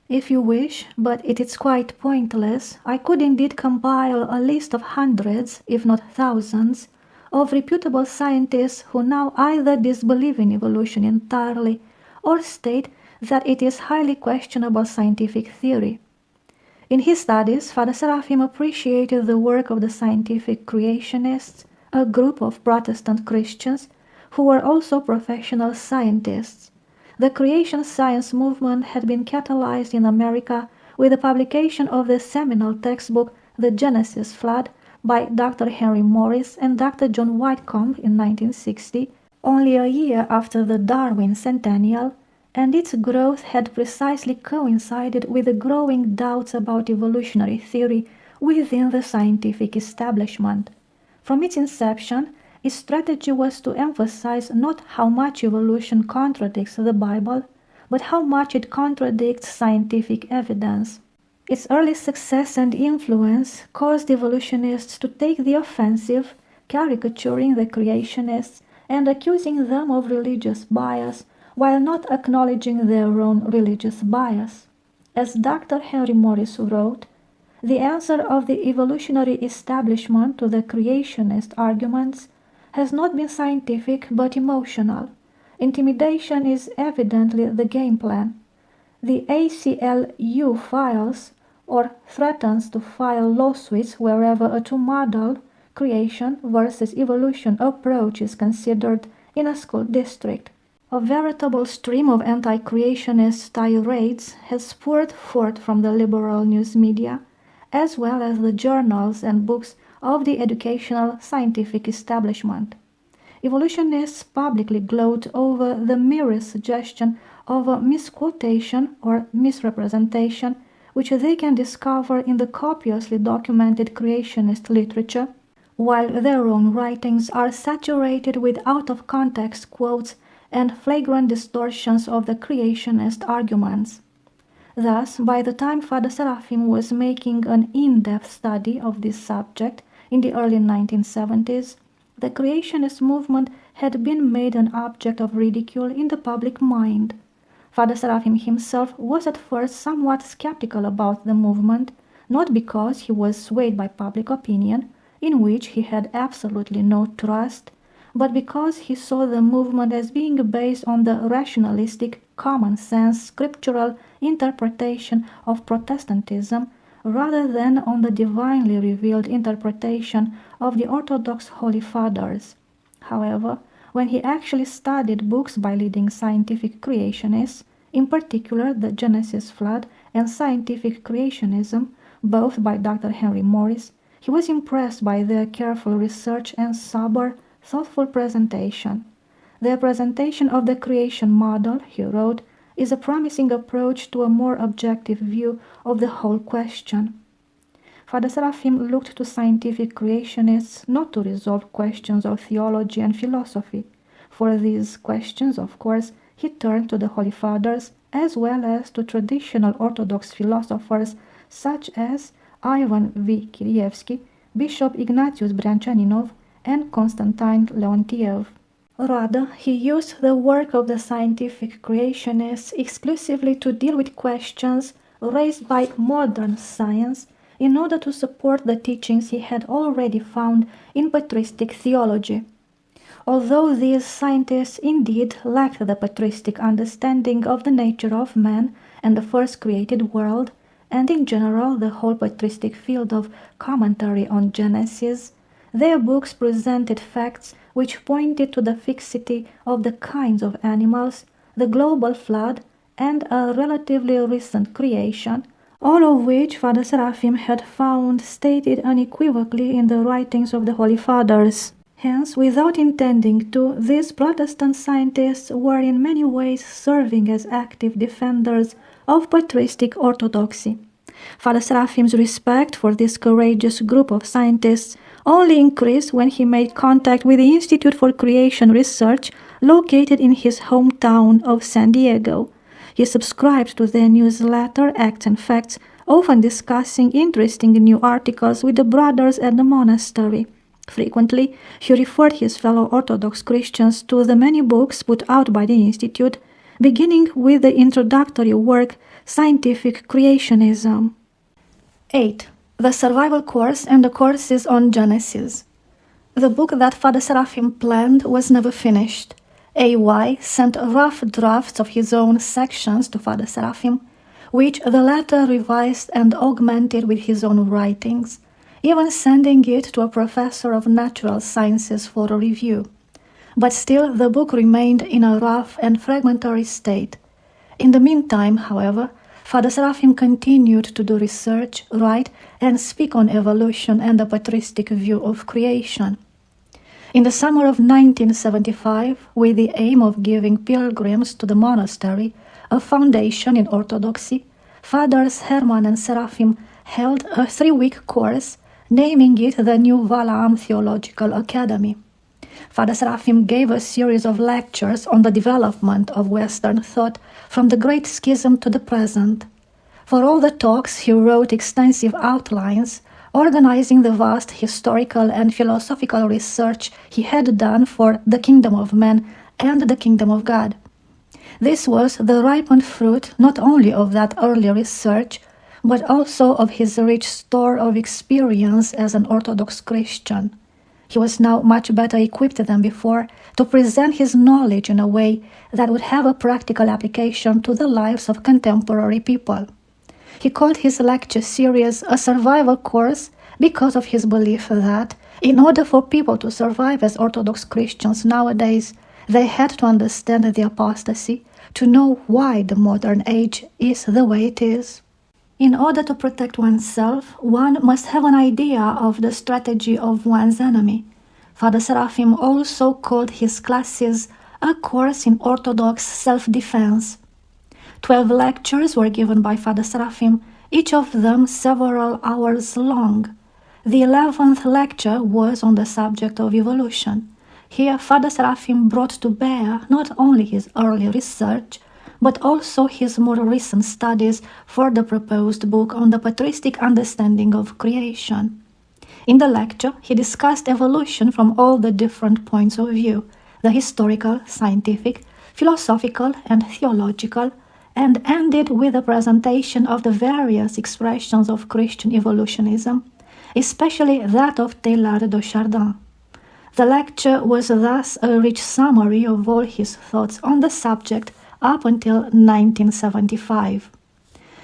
If you wish, but it is quite pointless, I could indeed compile a list of hundreds, if not thousands, of reputable scientists who now either disbelieve in evolution entirely or state that it is highly questionable scientific theory. In his studies, Father Seraphim appreciated the work of the scientific creationists, a group of Protestant Christians who were also professional scientists. The creation science movement had been catalyzed in America with the publication of the seminal textbook The Genesis Flood by Dr. Henry Morris and Dr. John Whitcomb in 1960, only a year after the Darwin centennial, and its growth had precisely coincided with the growing doubts about evolutionary theory within the scientific establishment. From its inception, its strategy was to emphasize not how much evolution contradicts the Bible, but how much it contradicts scientific evidence. Its early success and influence caused evolutionists to take the offensive, caricaturing the creationists and accusing them of religious bias, while not acknowledging their own religious bias. As Dr. Henry Morris wrote, "The answer of the evolutionary establishment to the creationist arguments has not been scientific but emotional. Intimidation is evidently the game plan. The ACLU files or threatens to file lawsuits wherever a two-model creation versus evolution approach is considered in a school district. A veritable stream of anti-creationist tirades has poured forth from the liberal news media, as well as the journals and books of the educational scientific establishment. Evolutionists publicly gloat over the merest suggestion of a misquotation or misrepresentation which they can discover in the copiously documented creationist literature, while their own writings are saturated with out-of-context quotes and flagrant distortions of the creationist arguments. Thus, by the time Father Seraphim was making an in-depth study of this subject in the early 1970s, the creationist movement had been made an object of ridicule in the public mind. Father Seraphim himself was at first somewhat skeptical about the movement, not because he was swayed by public opinion, in which he had absolutely no trust, but because he saw the movement as being based on the rationalistic, common-sense, scriptural interpretation of Protestantism rather than on the divinely revealed interpretation of the Orthodox Holy Fathers. However, when he actually studied books by leading scientific creationists, in particular The Genesis Flood and Scientific Creationism, both by Dr. Henry Morris, he was impressed by their careful research and sober, thoughtful presentation. Their presentation of the creation model, he wrote, is a promising approach to a more objective view of the whole question. Father Seraphim looked to scientific creationists not to resolve questions of theology and philosophy. For these questions, of course, he turned to the Holy Fathers as well as to traditional Orthodox philosophers such as Ivan V. Kirievsky, Bishop Ignatius Brianchaninov, and Constantine Leontiev. Rather, he used the work of the scientific creationists exclusively to deal with questions raised by modern science in order to support the teachings he had already found in patristic theology. Although these scientists indeed lacked the patristic understanding of the nature of man and the first created world, and in general the whole patristic field of commentary on Genesis, their books presented facts which pointed to the fixity of the kinds of animals, the global flood, and a relatively recent creation, all of which Father Seraphim had found stated unequivocally in the writings of the Holy Fathers. Hence, without intending to, these Protestant scientists were in many ways serving as active defenders of patristic orthodoxy. Father Seraphim's respect for this courageous group of scientists only increased when he made contact with the Institute for Creation Research located in his hometown of San Diego. He subscribed to their newsletter, Acts and Facts, often discussing interesting new articles with the brothers at the monastery. Frequently, he referred his fellow Orthodox Christians to the many books put out by the Institute, beginning with the introductory work, Scientific Creationism. 8. The Survival Course and the Courses on Genesis. The book that Father Seraphim planned was never finished. A.Y. sent rough drafts of his own sections to Father Seraphim, which the latter revised and augmented with his own writings, even sending it to a professor of natural sciences for a review. But still the book remained in a rough and fragmentary state. In the meantime, however, Father Seraphim continued to do research, write, and speak on evolution and the patristic view of creation. In the summer of 1975, with the aim of giving pilgrims to the monastery a foundation in orthodoxy, Fathers Hermann and Seraphim held a 3-week course, naming it the New Valaam Theological Academy. Father Seraphim gave a series of lectures on the development of Western thought from the Great Schism to the present. For all the talks, he wrote extensive outlines, organizing the vast historical and philosophical research he had done for the Kingdom of Man and the Kingdom of God. This was the ripened fruit not only of that early research, but also of his rich store of experience as an Orthodox Christian. He was now much better equipped than before to present his knowledge in a way that would have a practical application to the lives of contemporary people. He called his lecture series a survival course because of his belief that, in order for people to survive as Orthodox Christians nowadays, they had to understand the apostasy, to know why the modern age is the way it is. In order to protect oneself, one must have an idea of the strategy of one's enemy. Father Seraphim also called his classes a course in Orthodox self-defense. 12 lectures were given by Father Seraphim, each of them several hours long. The 11th lecture was on the subject of evolution. Here, Father Seraphim brought to bear not only his early research, but also his more recent studies for the proposed book on the patristic understanding of creation. In the lecture, he discussed evolution from all the different points of view, the historical, scientific, philosophical, and theological, and ended with a presentation of the various expressions of Christian evolutionism, especially that of Teilhard de Chardin. The lecture was thus a rich summary of all his thoughts on the subject up until 1975.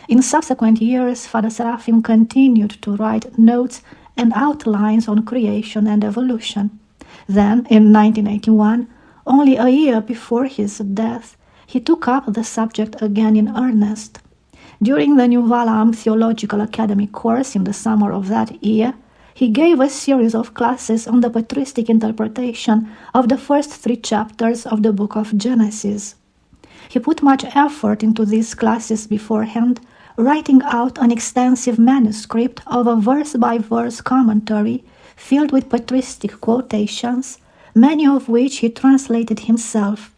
In subsequent years, Father Seraphim continued to write notes and outlines on creation and evolution. Then, in 1981, only a year before his death, he took up the subject again in earnest. During the New Valaam Theological Academy course in the summer of that year, he gave a series of classes on the patristic interpretation of the first 3 chapters of the book of Genesis. He put much effort into these classes beforehand, writing out an extensive manuscript of a verse-by-verse commentary filled with patristic quotations, many of which he translated himself.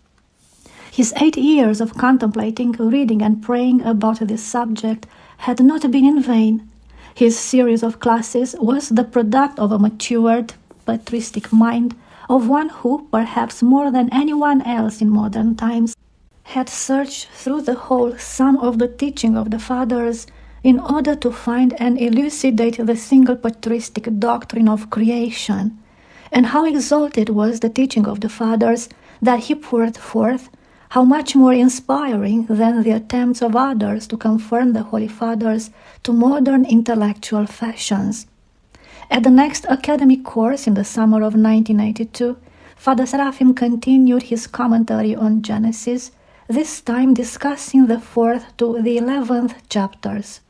His 8 years of contemplating, reading, and praying about this subject had not been in vain. His series of classes was the product of a matured, patristic mind, of one who, perhaps more than anyone else in modern times, had searched through the whole sum of the teaching of the Fathers in order to find and elucidate the single patristic doctrine of creation. And how exalted was the teaching of the Fathers that he poured forth, how much more inspiring than the attempts of others to conform the Holy Fathers to modern intellectual fashions. At the next academic course in the summer of 1982, Father Seraphim continued his commentary on Genesis, this time discussing the 4th to the 11th chapters.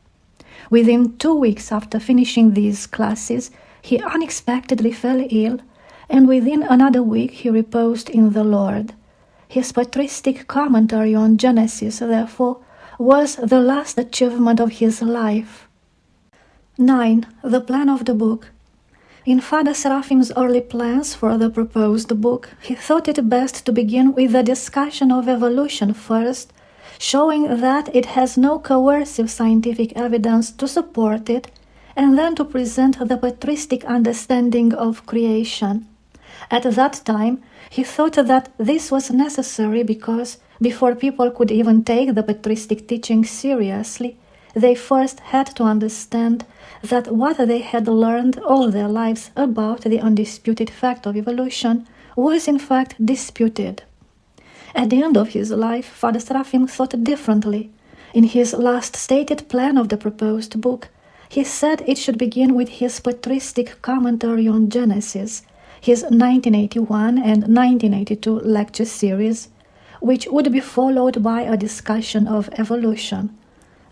Within 2 weeks after finishing these classes, he unexpectedly fell ill, and within another week he reposed in the Lord. His patristic commentary on Genesis, therefore, was the last achievement of his life. 9. The plan of the book. In Father Seraphim's early plans for the proposed book, he thought it best to begin with the discussion of evolution first, showing that it has no coercive scientific evidence to support it, and then to present the patristic understanding of creation. At that time, he thought that this was necessary because, before people could even take the patristic teaching seriously, they first had to understand that what they had learned all their lives about the undisputed fact of evolution was in fact disputed. At the end of his life, Father Seraphim thought differently. In his last stated plan of the proposed book, he said it should begin with his patristic commentary on Genesis, his 1981 and 1982 lecture series, which would be followed by a discussion of evolution.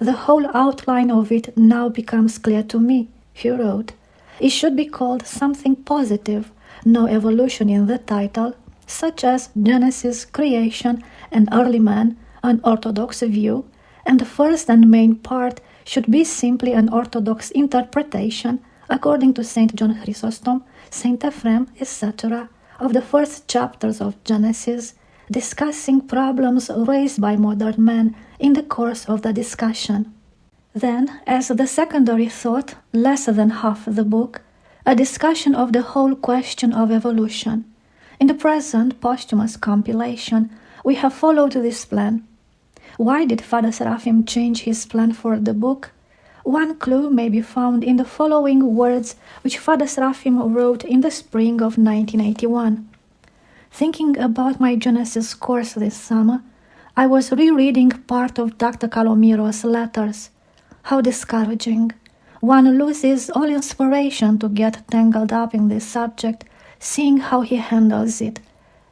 The whole outline of it now becomes clear to me, he wrote. It should be called something positive, no evolution in the title, such as Genesis, creation, and early man, an Orthodox view, and the first and main part should be simply an Orthodox interpretation, according to St. John Chrysostom, St. Ephraim, etc., of the first chapters of Genesis, discussing problems raised by modern man in the course of the discussion. Then, as the secondary thought, less than half the book, a discussion of the whole question of evolution. In the present posthumous compilation, we have followed this plan. Why did Father Seraphim change his plan for the book? One clue may be found in the following words which Father Seraphim wrote in the spring of 1981. Thinking about my Genesis course this summer, I was rereading part of Dr. Calomiro's letters. How discouraging. One loses all inspiration to get tangled up in this subject, seeing how he handles it.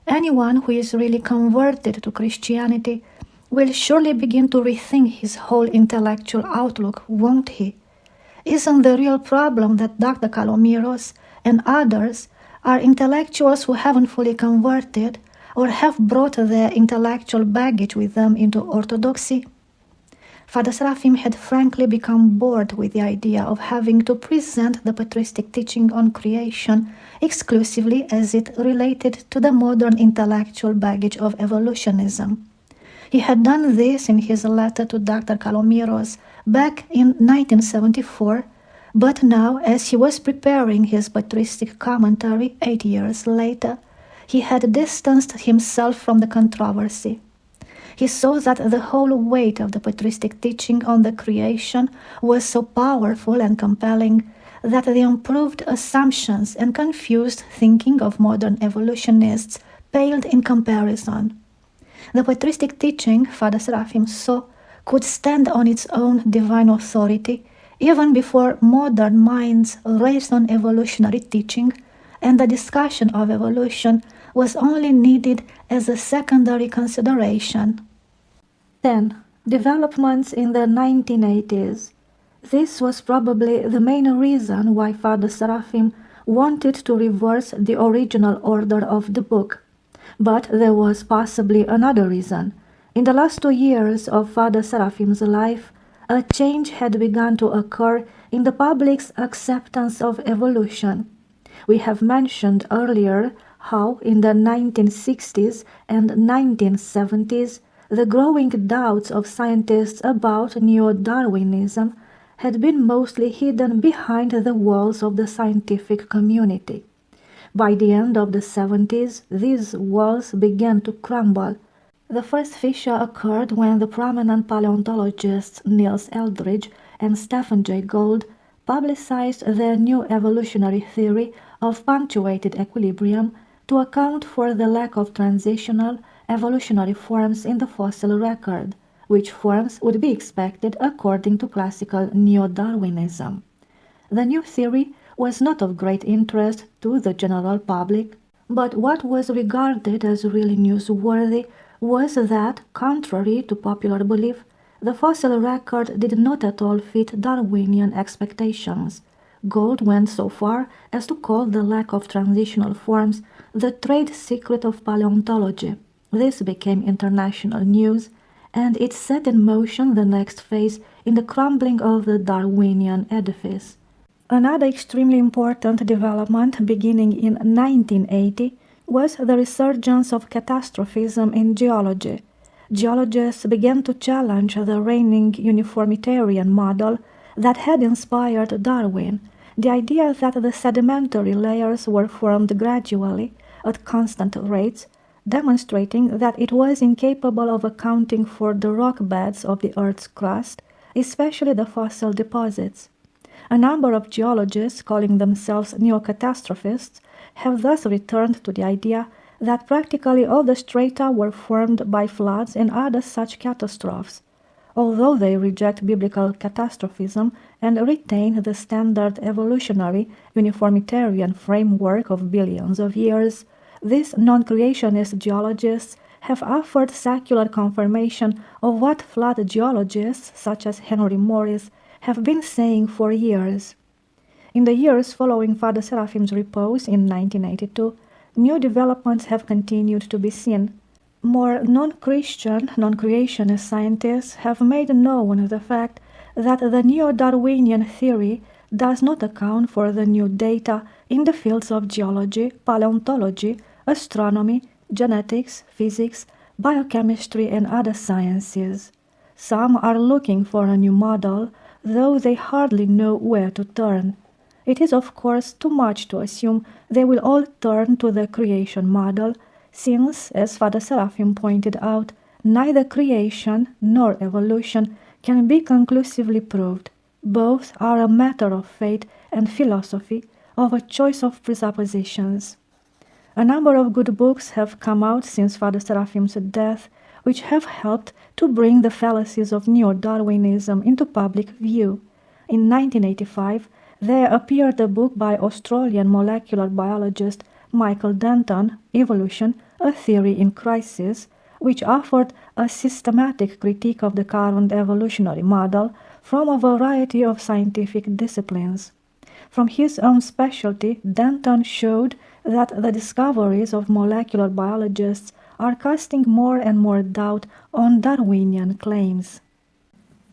Anyone who is really converted to Christianity will surely begin to rethink his whole intellectual outlook, won't he? Isn't the real problem that Dr. Calomiros and others are intellectuals who haven't fully converted or have brought their intellectual baggage with them into orthodoxy? Father Seraphim had frankly become bored with the idea of having to present the patristic teaching on creation exclusively as it related to the modern intellectual baggage of evolutionism. He had done this in his letter to Dr. Calomiros back in 1974, but now, as he was preparing his patristic commentary 8 years later, he had distanced himself from the controversy. He saw that the whole weight of the patristic teaching on the creation was so powerful and compelling that the improved assumptions and confused thinking of modern evolutionists paled in comparison. The patristic teaching, Father Seraphim saw, could stand on its own divine authority even before modern minds raised on evolutionary teaching, and the discussion of evolution was only needed as a secondary consideration. 10. Developments in the 1980s. This was probably the main reason why Father Seraphim wanted to reverse the original order of the book. But there was possibly another reason. In the last 2 years of Father Seraphim's life, a change had begun to occur in the public's acceptance of evolution. We have mentioned earlier how in the 1960s and 1970s the growing doubts of scientists about neo-Darwinism had been mostly hidden behind the walls of the scientific community. By the end of the 70s, these walls began to crumble. The first fissure occurred when the prominent paleontologists Niels Eldridge and Stephen Jay Gould publicized their new evolutionary theory of punctuated equilibrium to account for the lack of transitional evolutionary forms in the fossil record, which forms would be expected according to classical neo-Darwinism. The new theory was not of great interest to the general public, but what was regarded as really newsworthy was that, contrary to popular belief, the fossil record did not at all fit Darwinian expectations. Gould went so far as to call the lack of transitional forms the trade secret of paleontology. This became international news, and it set in motion the next phase in the crumbling of the Darwinian edifice. Another extremely important development beginning in 1980 was the resurgence of catastrophism in geology. Geologists began to challenge the reigning uniformitarian model that had inspired Darwin, the idea that the sedimentary layers were formed gradually, at constant rates, demonstrating that it was incapable of accounting for the rock beds of the Earth's crust, especially the fossil deposits. A number of geologists, calling themselves neocatastrophists, have thus returned to the idea that practically all the strata were formed by floods and other such catastrophes. Although they reject biblical catastrophism and retain the standard evolutionary uniformitarian framework of billions of years, these non-creationist geologists have offered secular confirmation of what flood geologists, such as Henry Morris, have been saying for years. In the years following Father Seraphim's repose in 1982, new developments have continued to be seen. More non-Christian, non-creationist scientists have made known the fact that the neo-Darwinian theory does not account for the new data in the fields of geology, paleontology, astronomy, genetics, physics, biochemistry, and other sciences. Some are looking for a new model, though they hardly know where to turn. It is of course too much to assume they will all turn to the creation model, since, as Father Seraphim pointed out, neither creation nor evolution can be conclusively proved. Both are a matter of faith and philosophy, of a choice of presuppositions. A number of good books have come out since Father Seraphim's death, which have helped to bring the fallacies of neo-Darwinism into public view. In 1985, there appeared a book by Australian molecular biologist Michael Denton, Evolution, A Theory in Crisis, which offered a systematic critique of the current evolutionary model from a variety of scientific disciplines. From his own specialty, Denton showed that the discoveries of molecular biologists are casting more and more doubt on Darwinian claims.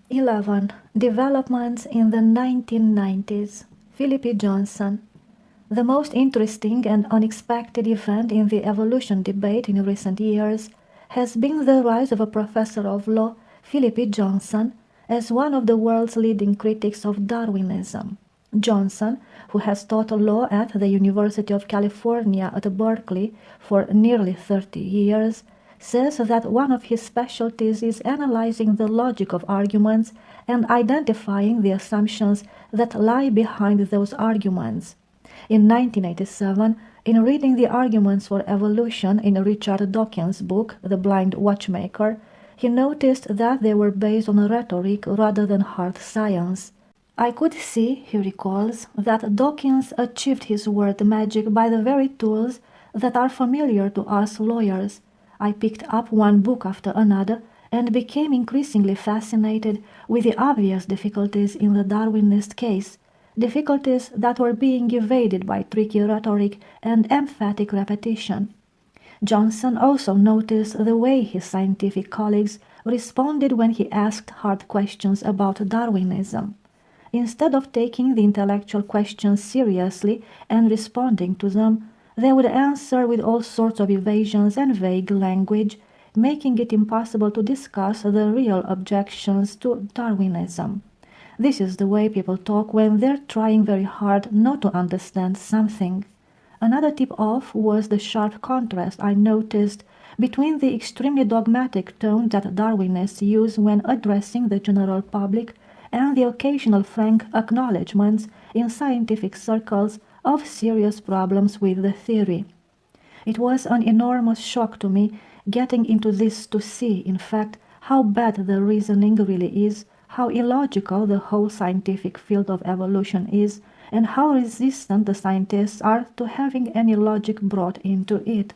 11. Developments in the 1990s. Philip E. Johnson. The most interesting and unexpected event in the evolution debate in recent years has been the rise of a professor of law, Philip E. Johnson, as one of the world's leading critics of Darwinism. Johnson, who has taught law at the University of California at Berkeley for nearly 30 years, says that one of his specialties is analyzing the logic of arguments and identifying the assumptions that lie behind those arguments. In 1987, in reading the arguments for evolution in Richard Dawkins' book, The Blind Watchmaker, he noticed that they were based on rhetoric rather than hard science. I could see, he recalls, that Dawkins achieved his word magic by the very tools that are familiar to us lawyers. I picked up one book after another and became increasingly fascinated with the obvious difficulties in the Darwinist case, difficulties that were being evaded by tricky rhetoric and emphatic repetition. Johnson also noticed the way his scientific colleagues responded when he asked hard questions about Darwinism. Instead of taking the intellectual questions seriously and responding to them, they would answer with all sorts of evasions and vague language, making it impossible to discuss the real objections to Darwinism. This is the way people talk when they're trying very hard not to understand something. Another tip-off was the sharp contrast I noticed between the extremely dogmatic tone that Darwinists use when addressing the general public and the occasional frank acknowledgments in scientific circles of serious problems with the theory. It was an enormous shock to me getting into this to see, in fact, how bad the reasoning really is, how illogical the whole scientific field of evolution is, and how resistant the scientists are to having any logic brought into it.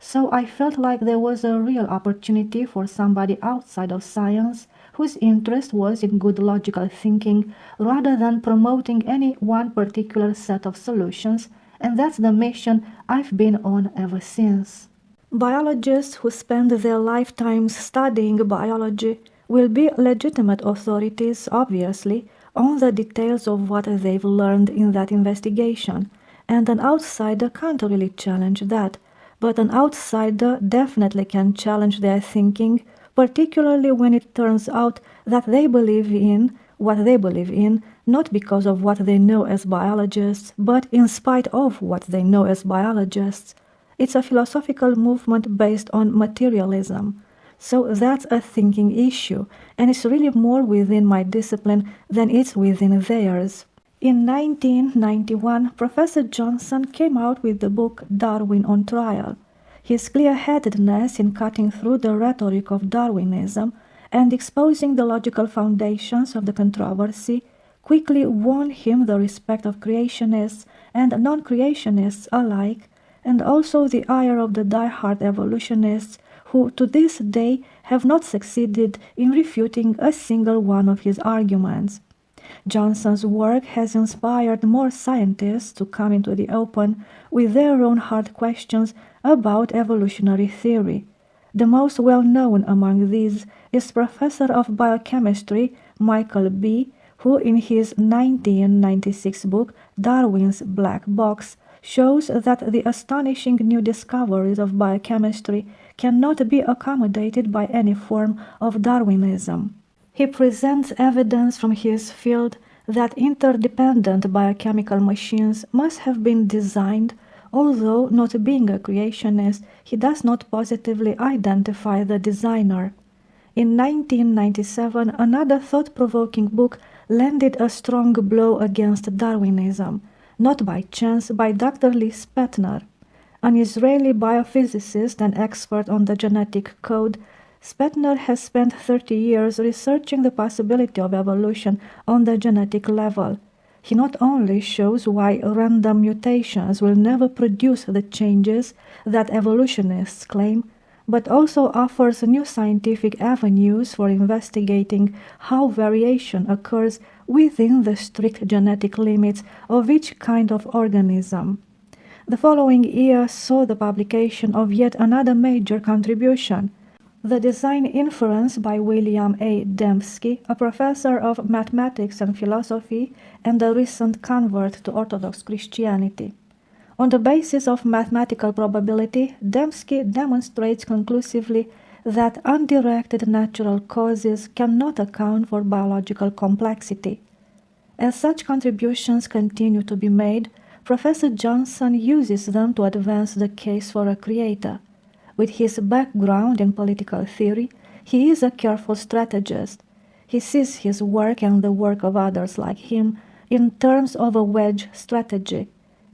So I felt like there was a real opportunity for somebody outside of science whose interest was in good logical thinking rather than promoting any one particular set of solutions, and that's the mission I've been on ever since. Biologists who spend their lifetimes studying biology will be legitimate authorities, obviously, on the details of what they've learned in that investigation, and an outsider can't really challenge that. But an outsider definitely can challenge their thinking, particularly when it turns out that they believe in what they believe in, not because of what they know as biologists, but in spite of what they know as biologists. It's a philosophical movement based on materialism. So that's a thinking issue, and it's really more within my discipline than it's within theirs. In 1991, Professor Johnson came out with the book Darwin on Trial. His clear-headedness in cutting through the rhetoric of Darwinism and exposing the logical foundations of the controversy quickly won him the respect of creationists and non-creationists alike, and also the ire of the die-hard evolutionists who to this day have not succeeded in refuting a single one of his arguments. Johnson's work has inspired more scientists to come into the open with their own hard questions about evolutionary theory. The most well-known among these is Professor of Biochemistry Michael B., who in his 1996 book Darwin's Black Box shows that the astonishing new discoveries of biochemistry cannot be accommodated by any form of Darwinism. He presents evidence from his field that interdependent biochemical machines must have been designed, although not being a creationist, he does not positively identify the designer. In 1997, another thought-provoking book landed a strong blow against Darwinism, not by chance, by Dr. Lee Spetner. An Israeli biophysicist and expert on the genetic code, Spetner has spent 30 years researching the possibility of evolution on the genetic level. He not only shows why random mutations will never produce the changes that evolutionists claim, but also offers new scientific avenues for investigating how variation occurs within the strict genetic limits of each kind of organism. The following year saw the publication of yet another major contribution, The Design Inference by William A. Dembski, a professor of mathematics and philosophy and a recent convert to Orthodox Christianity. On the basis of mathematical probability, Dembski demonstrates conclusively that undirected natural causes cannot account for biological complexity. As such contributions continue to be made, Professor Johnson uses them to advance the case for a creator. With his background in political theory, he is a careful strategist. He sees his work and the work of others like him in terms of a wedge strategy.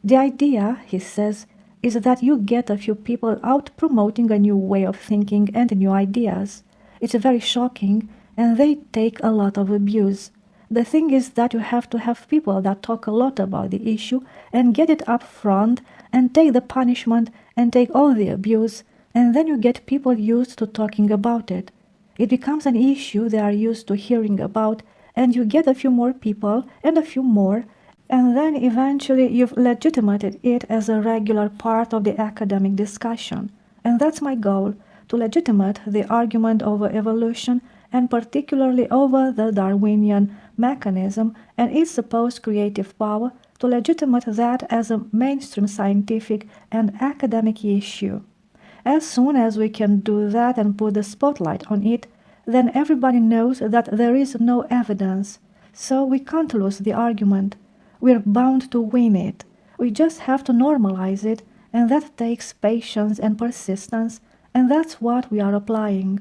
The idea, he says, is that you get a few people out promoting a new way of thinking and new ideas. It's very shocking, and they take a lot of abuse. The thing is that you have to have people that talk a lot about the issue and get it up front and take the punishment and take all the abuse, and then you get people used to talking about it. It becomes an issue they are used to hearing about, and you get a few more people and a few more, and then eventually you've legitimated it as a regular part of the academic discussion. And that's my goal, to legitimate the argument over evolution, and particularly over the Darwinian mechanism and its supposed creative power, to legitimate that as a mainstream scientific and academic issue. As soon as we can do that and put the spotlight on it, then everybody knows that there is no evidence, so we can't lose the argument. We're bound to win it. We just have to normalize it, and that takes patience and persistence, and that's what we are applying.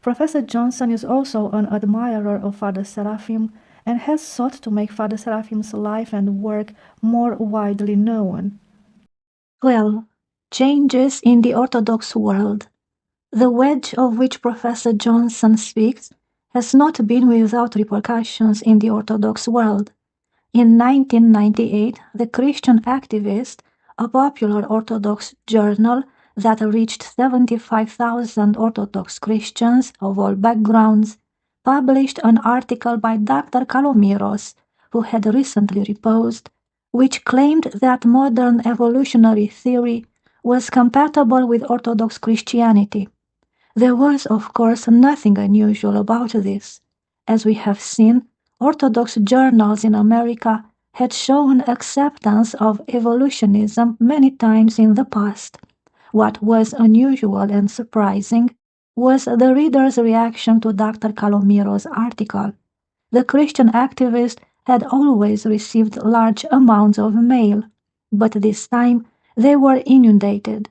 Professor Johnson is also an admirer of Father Seraphim and has sought to make Father Seraphim's life and work more widely known. 12. Changes in the Orthodox world. The wedge of which Professor Johnson speaks has not been without repercussions in the Orthodox world. In 1998, the Christian Activist, a popular Orthodox journal, that reached 75,000 Orthodox Christians of all backgrounds, published an article by Dr. Kalomiros, who had recently reposed, which claimed that modern evolutionary theory was compatible with Orthodox Christianity. There was, of course, nothing unusual about this. As we have seen, Orthodox journals in America had shown acceptance of evolutionism many times in the past. What was unusual and surprising was the reader's reaction to Dr. Kalomiro's article. The Christian activist had always received large amounts of mail, but this time they were inundated.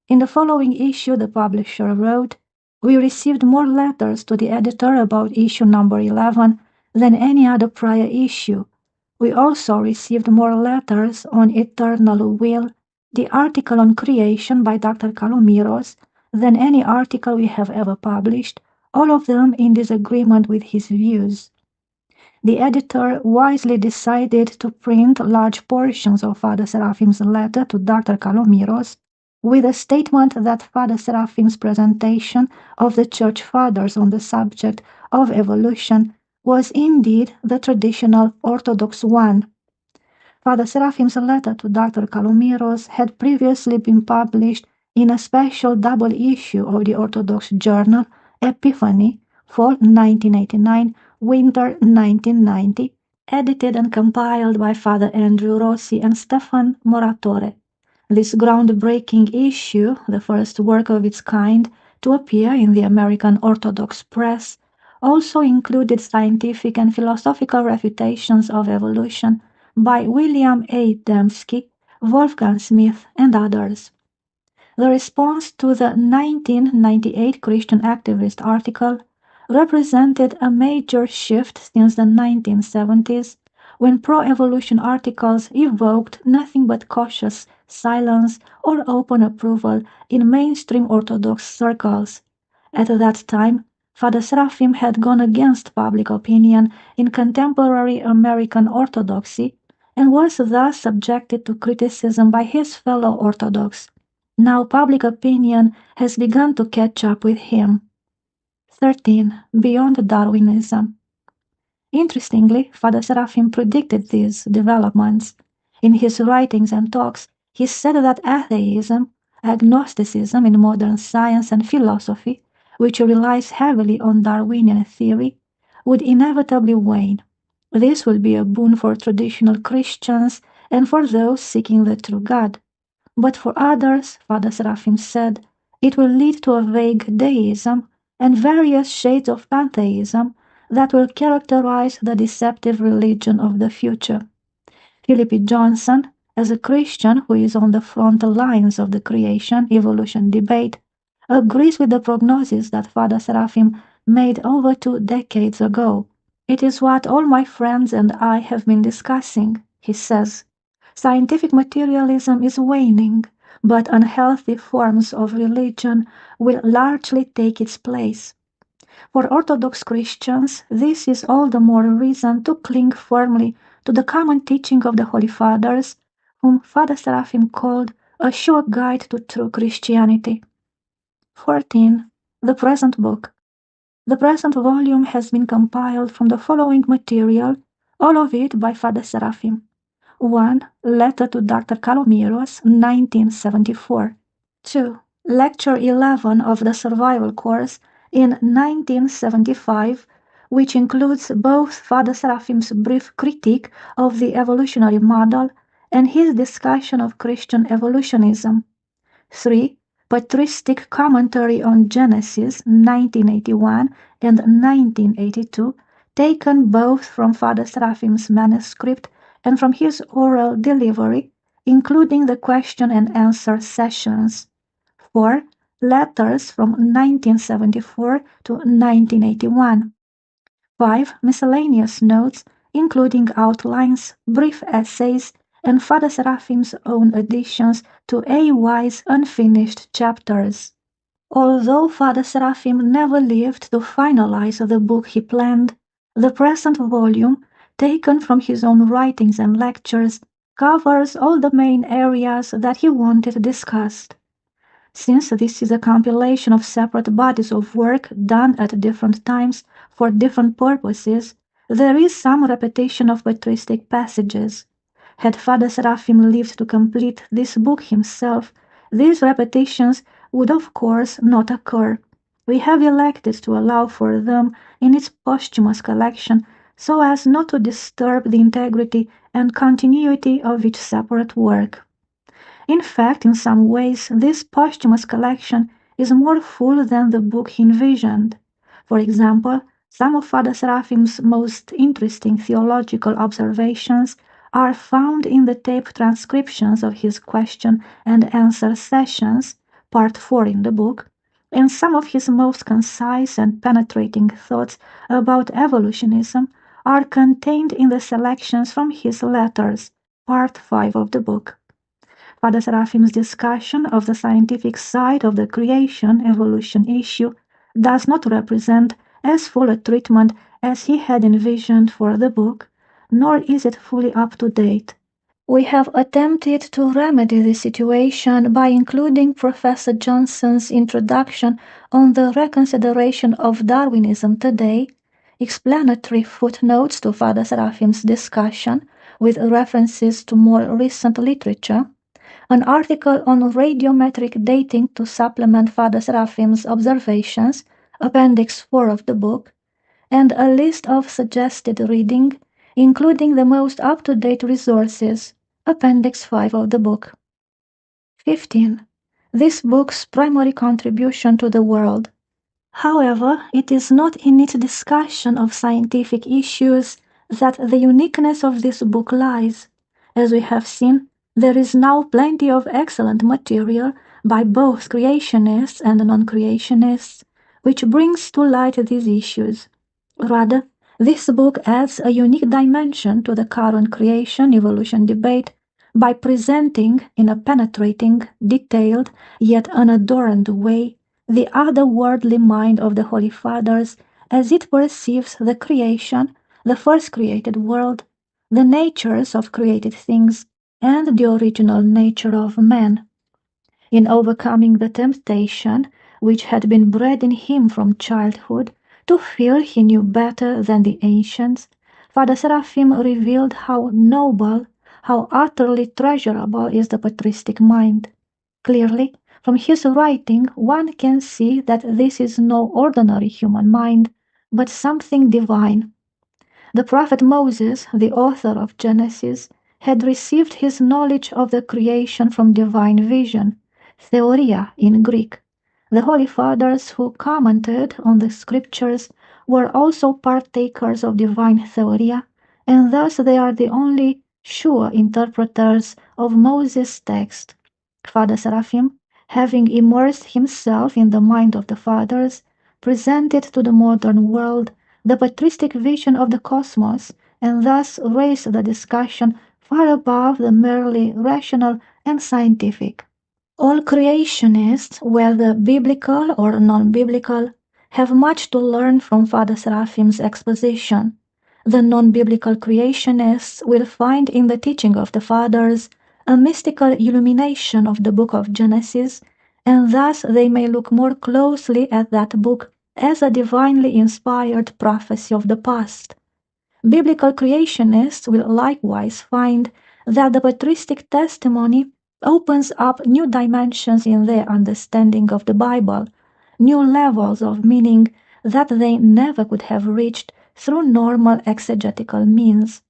In the following issue, the publisher wrote, "We received more letters to the editor about issue number 11 than any other prior issue. We also received more letters on eternal will, the article on creation by Dr. Kalomiros, than any article we have ever published, all of them in disagreement with his views." The editor wisely decided to print large portions of Father Seraphim's letter to Dr. Kalomiros, with a statement that Father Seraphim's presentation of the Church Fathers on the subject of evolution was indeed the traditional Orthodox one. Father Seraphim's letter to Dr. Kalomiros had previously been published in a special double issue of the Orthodox journal Epiphany, fall 1989, winter 1990, edited and compiled by Father Andrew Rossi and Stefan Moratore. This groundbreaking issue, the first work of its kind to appear in the American Orthodox press, also included scientific and philosophical refutations of evolution by William A. Dembski, Wolfgang Smith, and others. The response to the 1998 Christian Activist article represented a major shift since the 1970s, when pro-evolution articles evoked nothing but cautious silence or open approval in mainstream Orthodox circles. At that time, Father Seraphim had gone against public opinion in contemporary American Orthodoxy and was thus subjected to criticism by his fellow Orthodox. Now public opinion has begun to catch up with him. 13. Beyond Darwinism. Interestingly, Father Seraphim predicted these developments. In his writings and talks, he said that atheism, agnosticism in modern science and philosophy, which relies heavily on Darwinian theory, would inevitably wane. This will be a boon for traditional Christians and for those seeking the true God. But for others, Father Seraphim said, it will lead to a vague deism and various shades of pantheism that will characterize the deceptive religion of the future. Philip Johnson, as a Christian who is on the front lines of the creation-evolution debate, agrees with the prognosis that Father Seraphim made over 2 decades ago. "It is what all my friends and I have been discussing," he says. "Scientific materialism is waning, but unhealthy forms of religion will largely take its place. For Orthodox Christians, this is all the more reason to cling firmly to the common teaching of the Holy Fathers, whom Father Seraphim called a sure guide to true Christianity." 14. The present book. The present volume has been compiled from the following material, all of it by Father Seraphim. 1. Letter to Dr. Kalomiros, 1974. 2. Lecture 11 of the Survival Course in 1975, which includes both Father Seraphim's brief critique of the evolutionary model and his discussion of Christian evolutionism. 3. Patristic Commentary on Genesis, 1981 and 1982, taken both from Father Seraphim's manuscript and from his oral delivery, including the question and answer sessions. 4. Letters from 1974 to 1981. 5. Miscellaneous notes, including outlines, brief essays, and Father Seraphim's own additions to AY's unfinished chapters. Although Father Seraphim never lived to finalize the book he planned, the present volume, taken from his own writings and lectures, covers all the main areas that he wanted discussed. Since this is a compilation of separate bodies of work done at different times for different purposes, there is some repetition of patristic passages. Had Father Seraphim lived to complete this book himself, these repetitions would of course not occur. We have elected to allow for them in its posthumous collection so as not to disturb the integrity and continuity of each separate work. In fact, in some ways, this posthumous collection is more full than the book he envisioned. For example, some of Father Seraphim's most interesting theological observations are found in the tape transcriptions of his question and answer sessions, part 4 in the book, and some of his most concise and penetrating thoughts about evolutionism are contained in the selections from his letters, part 5 of the book. Father Seraphim's discussion of the scientific side of the creation-evolution issue does not represent as full a treatment as he had envisioned for the book, nor is it fully up to date. We have attempted to remedy the situation by including Professor Johnson's introduction on the reconsideration of Darwinism today, explanatory footnotes to Father Seraphim's discussion with references to more recent literature, an article on radiometric dating to supplement Father Seraphim's observations, Appendix 4 of the book, and a list of suggested reading, including the most up-to-date resources, Appendix 5 of the book. 15. This book's primary contribution to the world. However, it is not in its discussion of scientific issues that the uniqueness of this book lies. As we have seen, there is now plenty of excellent material by both creationists and non-creationists, which brings to light these issues. Rather, this book adds a unique dimension to the current creation-evolution debate by presenting, in a penetrating, detailed, yet unadorned way, the otherworldly mind of the Holy Fathers as it perceives the creation, the first created world, the natures of created things, and the original nature of man. In overcoming the temptation which had been bred in him from childhood to feel he knew better than the ancients, Father Seraphim revealed how noble, how utterly treasurable is the patristic mind. Clearly, from his writing one can see that this is no ordinary human mind, but something divine. The prophet Moses, the author of Genesis, had received his knowledge of the creation from divine vision, theoria in Greek. The Holy Fathers who commented on the scriptures were also partakers of divine theoria, and thus they are the only sure interpreters of Moses' text. Father Seraphim, having immersed himself in the mind of the Fathers, presented to the modern world the patristic vision of the cosmos, and thus raised the discussion far above the merely rational and scientific. All creationists, whether biblical or non-biblical, have much to learn from Father Seraphim's exposition. The non-biblical creationists will find in the teaching of the Fathers a mystical illumination of the book of Genesis, and thus they may look more closely at that book as a divinely inspired prophecy of the past. Biblical creationists will likewise find that the patristic testimony opens up new dimensions in their understanding of the Bible, new levels of meaning that they never could have reached through normal exegetical means.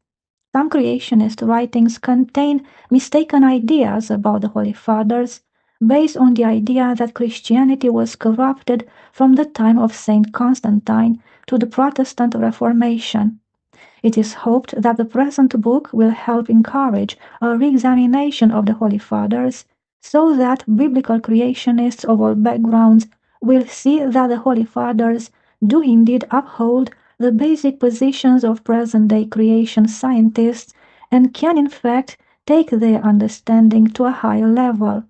Some creationist writings contain mistaken ideas about the Holy Fathers, based on the idea that Christianity was corrupted from the time of Saint Constantine to the Protestant Reformation. It is hoped that the present book will help encourage a re-examination of the Holy Fathers, so that biblical creationists of all backgrounds will see that the Holy Fathers do indeed uphold the basic positions of present-day creation scientists and can in fact take their understanding to a higher level.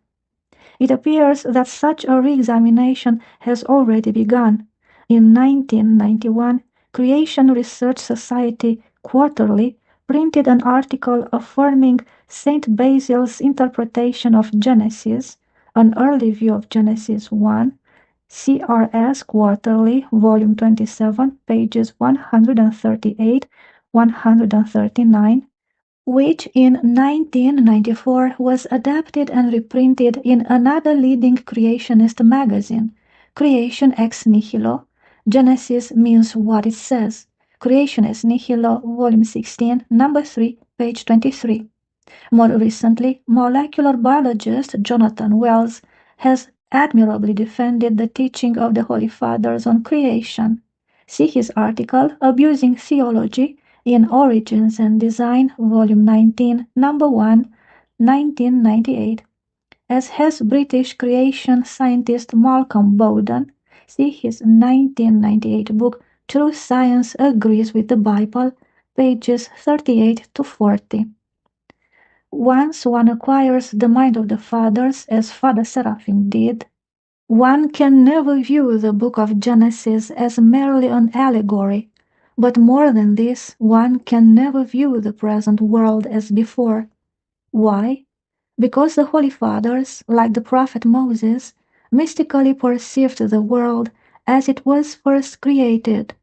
It appears that such a re-examination has already begun. In 1991, Creation Research Society Quarterly printed an article affirming Saint Basil's interpretation of Genesis, An early view of Genesis 1, CRS Quarterly, Volume 27, pages 138, 139, which in 1994 was adapted and reprinted in another leading creationist magazine, Creation Ex Nihilo. Genesis means what it says. Creation Ex Nihilo, Volume 16, Number 3, page 23. More recently, molecular biologist Jonathan Wells has admirably defended the teaching of the Holy Fathers on creation. See his article, Abusing Theology, in Origins and Design, Volume 19, Number 1, 1998. As has British creation scientist Malcolm Bowden. See his 1998 book, True Science Agrees with the Bible, pages 38 to 40. Once one acquires the mind of the Fathers, as Father Seraphim did, one can never view the book of Genesis as merely an allegory, but more than this, one can never view the present world as before. Why? Because the Holy Fathers, like the prophet Moses, mystically perceived the world as it was first created.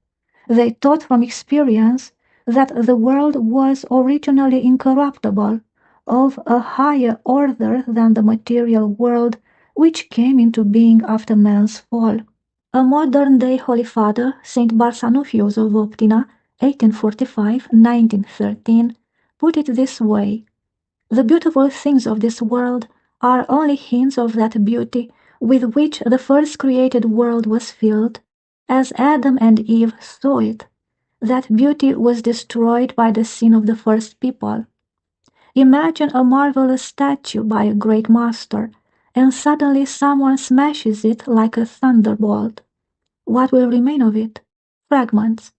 They taught from experience that the world was originally incorruptible, of a higher order than the material world which came into being after man's fall. A modern-day Holy Father, Saint Barsanuphius of Optina, 1845-1913, put it this way: "The beautiful things of this world are only hints of that beauty with which the first created world was filled, as Adam and Eve saw it. That beauty was destroyed by the sin of the first people. Imagine a marvelous statue by a great master, and suddenly someone smashes it like a thunderbolt. What will remain of it? Fragments.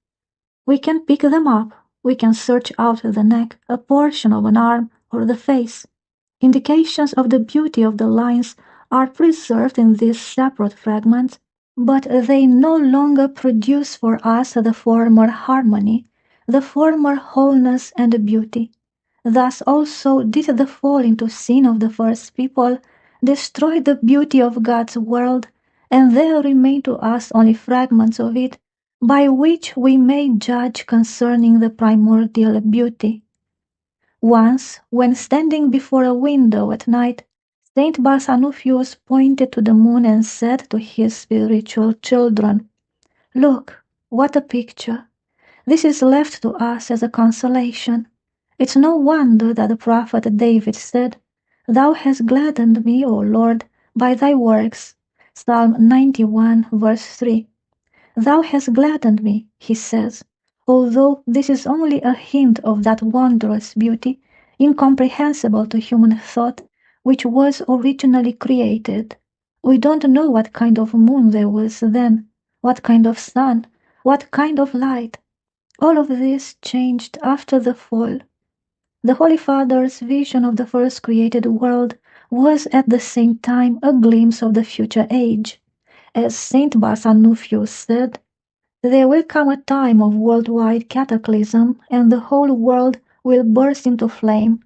We can pick them up. We can search out the neck, a portion of an arm, or the face. Indications of the beauty of the lines are preserved in these separate fragments, but they no longer produce for us the former harmony, the former wholeness and beauty. Thus also did the fall into sin of the first people destroy the beauty of God's world, and there remain to us only fragments of it, by which we may judge concerning the primordial beauty. Once, when standing before a window at night, Saint Barsanuphius pointed to the moon and said to his spiritual children, 'Look, what a picture! This is left to us as a consolation. It's no wonder that the prophet David said, Thou hast gladdened me, O Lord, by thy works.' Psalm 91, verse 3. Thou hast gladdened me, he says, although this is only a hint of that wondrous beauty, incomprehensible to human thought, which was originally created. We don't know what kind of moon there was then, what kind of sun, what kind of light. All of this changed after the fall. The Holy Father's vision of the first created world was at the same time a glimpse of the future age. As Saint Barsanuphius said, there will come a time of worldwide cataclysm, and the whole world will burst into flame.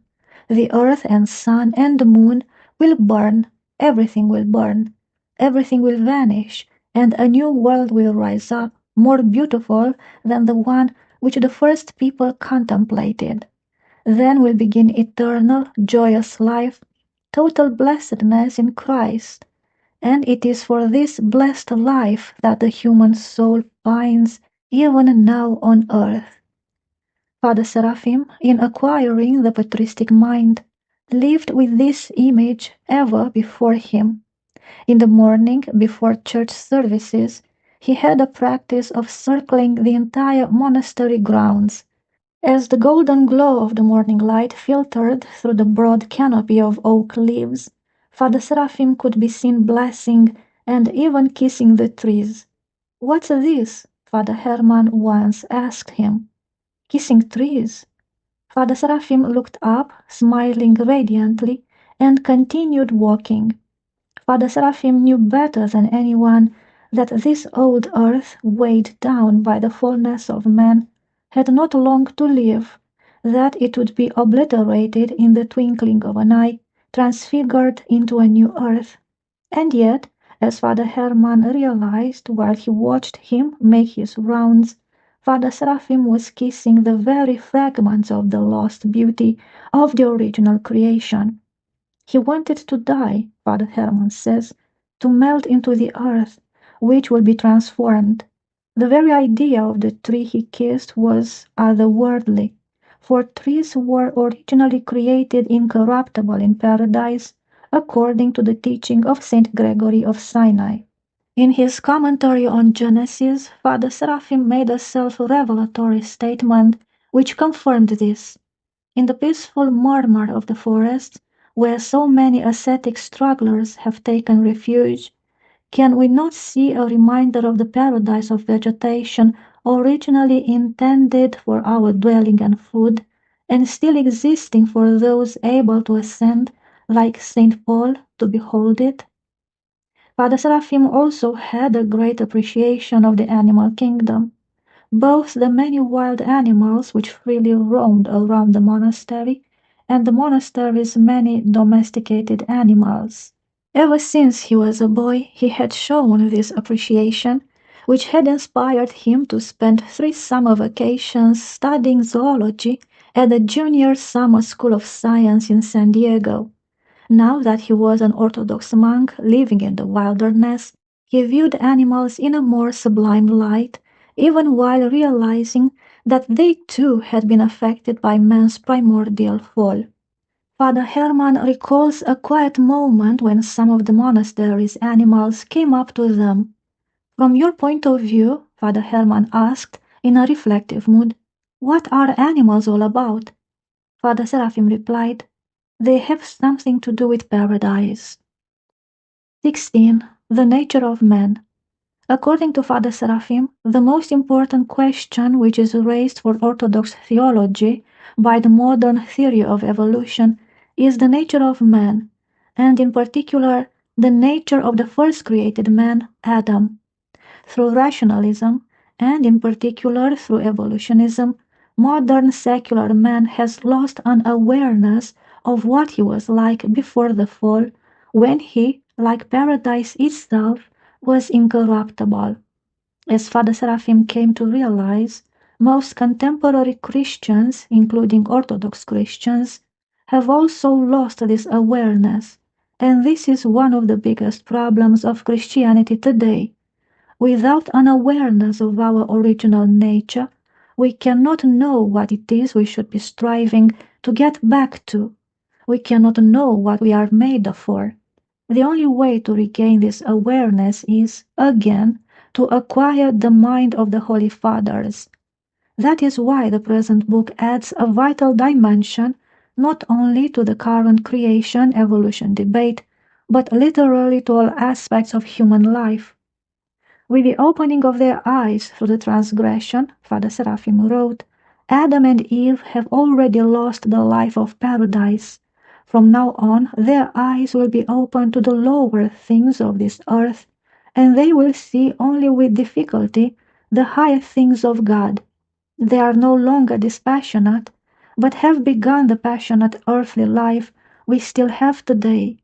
The earth and sun and the moon will burn, everything will vanish, and a new world will rise up, more beautiful than the one which the first people contemplated. Then will begin eternal, joyous life, total blessedness in Christ. And it is for this blessed life that the human soul pines even now on earth. Father Seraphim, in acquiring the patristic mind, lived with this image ever before him. In the morning, before church services, he had a practice of circling the entire monastery grounds. As the golden glow of the morning light filtered through the broad canopy of oak leaves, Father Seraphim could be seen blessing and even kissing the trees. "What's this?" Father Hermann once asked him. "Kissing trees?" Father Seraphim looked up, smiling radiantly, and continued walking. Father Seraphim knew better than anyone that this old earth, weighed down by the fullness of man, had not long to live, that it would be obliterated in the twinkling of an eye, transfigured into a new earth. And yet, as Father Hermann realized while he watched him make his rounds, Father Seraphim was kissing the very fragments of the lost beauty of the original creation. He wanted to die, Father Hermann says, to melt into the earth, which will be transformed. The very idea of the tree he kissed was otherworldly, for trees were originally created incorruptible in paradise, according to the teaching of Saint Gregory of Sinai. In his commentary on Genesis, Father Seraphim made a self-revelatory statement which confirmed this. In the peaceful murmur of the forest, where so many ascetic strugglers have taken refuge, can we not see a reminder of the paradise of vegetation originally intended for our dwelling and food, and still existing for those able to ascend, like St. Paul, to behold it? Father Seraphim also had a great appreciation of the animal kingdom, both the many wild animals which freely roamed around the monastery, and the monastery's many domesticated animals. Ever since he was a boy, he had shown this appreciation, which had inspired him to spend 3 summer vacations studying zoology at the Junior Summer School of Science in San Diego. Now that he was an Orthodox monk living in the wilderness, he viewed animals in a more sublime light, even while realizing that they too had been affected by man's primordial fall. Father Hermann recalls a quiet moment when some of the monastery's animals came up to them. "From your point of view," Father Hermann asked, in a reflective mood, "what are animals all about?" Father Seraphim replied, "They have something to do with paradise." 16. The nature of man. According to Father Seraphim, the most important question which is raised for Orthodox theology by the modern theory of evolution is the nature of man, and in particular the nature of the first created man, Adam. Through rationalism, and in particular through evolutionism, modern secular man has lost an awareness of what he was like before the fall, when he, like paradise itself, was incorruptible. As Father Seraphim came to realize, most contemporary Christians, including Orthodox Christians, have also lost this awareness, and this is one of the biggest problems of Christianity today. Without an awareness of our original nature, we cannot know what it is we should be striving to get back to. We cannot know what we are made for. The only way to regain this awareness is, again, to acquire the mind of the Holy Fathers. That is why the present book adds a vital dimension not only to the current creation-evolution debate, but literally to all aspects of human life. With the opening of their eyes through the transgression, Father Seraphim wrote, Adam and Eve have already lost the life of paradise. From now on, their eyes will be open to the lower things of this earth, and they will see only with difficulty the higher things of God. They are no longer dispassionate, but have begun the passionate earthly life we still have today.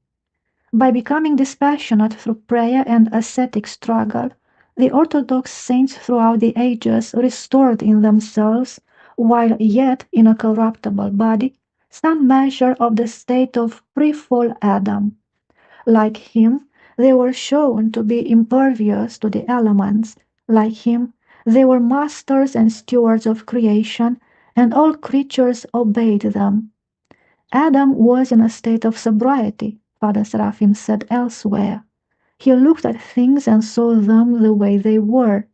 By becoming dispassionate through prayer and ascetic struggle, the Orthodox saints throughout the ages restored in themselves, while yet in a corruptible body, some measure of the state of pre-fall Adam. Like him, they were shown to be impervious to the elements. Like him, they were masters and stewards of creation, and all creatures obeyed them. Adam was in a state of sobriety, Father Seraphim said elsewhere. He looked at things and saw them the way they were.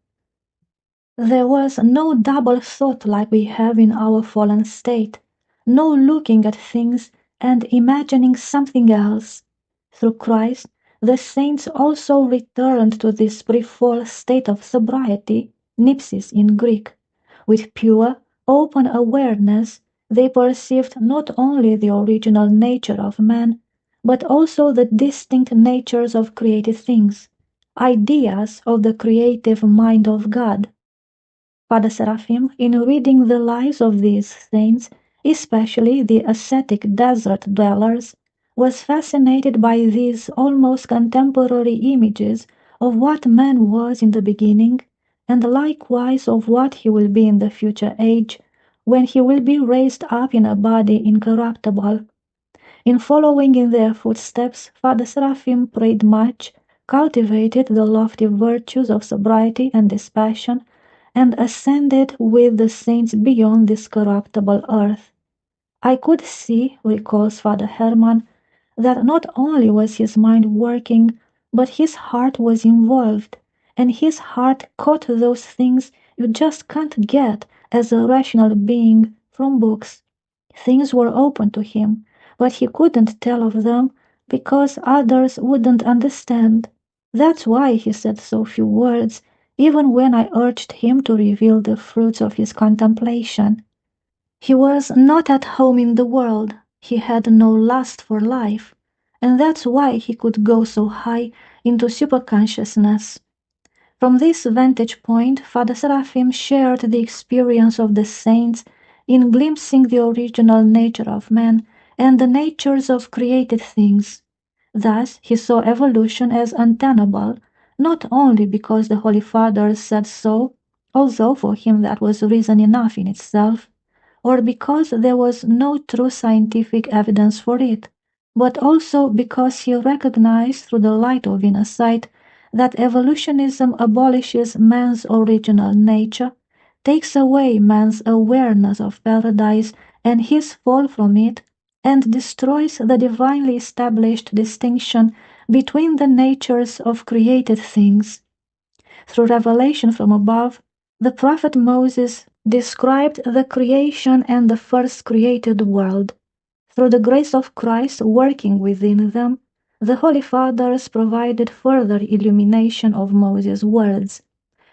There was no double thought like we have in our fallen state, no looking at things and imagining something else. Through Christ, the saints also returned to this pre-fall state of sobriety, nipsis in Greek. With pure, open awareness, they perceived not only the original nature of man, but also the distinct natures of created things, ideas of the creative mind of God. Father Seraphim, in reading the lives of these saints, especially the ascetic desert dwellers, was fascinated by these almost contemporary images of what man was in the beginning, and likewise of what he will be in the future age, when he will be raised up in a body incorruptible. In following in their footsteps, Father Seraphim prayed much, cultivated the lofty virtues of sobriety and dispassion, and ascended with the saints beyond this corruptible earth. I could see, recalls Father Hermann, that not only was his mind working, but his heart was involved, and his heart caught those things you just can't get as a rational being from books. Things were open to him, but he couldn't tell of them because others wouldn't understand. That's why he said so few words, even when I urged him to reveal the fruits of his contemplation. He was not at home in the world, he had no lust for life, and that's why he could go so high into superconsciousness. From this vantage point, Father Seraphim shared the experience of the saints in glimpsing the original nature of man and the natures of created things. Thus he saw evolution as untenable, not only because the Holy Fathers said so, although for him that was reason enough in itself, or because there was no true scientific evidence for it, but also because he recognized through the light of inner sight that evolutionism abolishes man's original nature, takes away man's awareness of paradise and his fall from it, and destroys the divinely established distinction between the natures of created things. Through revelation from above, the prophet Moses described the creation and the first created world. Through the grace of Christ working within them, the Holy Fathers provided further illumination of Moses' words.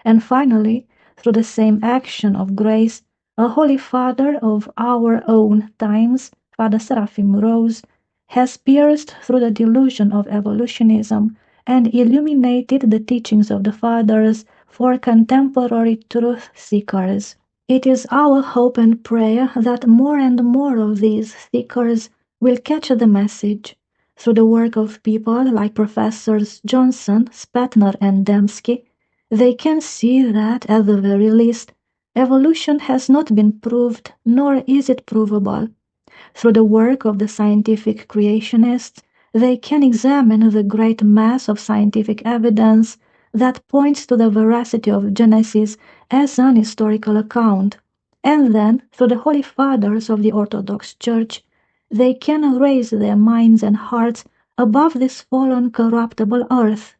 And finally, through the same action of grace, a Holy Father of our own times, Father Seraphim Rose, has pierced through the delusion of evolutionism and illuminated the teachings of the Fathers for contemporary truth seekers. It is our hope and prayer that more and more of these seekers will catch the message. Through the work of people like Professors Johnson, Spetner, and Dembski, they can see that, at the very least, evolution has not been proved, nor is it provable. Through the work of the scientific creationists, they can examine the great mass of scientific evidence that points to the veracity of Genesis as an historical account, and then, through the Holy Fathers of the Orthodox Church, they can raise their minds and hearts above this fallen corruptible earth.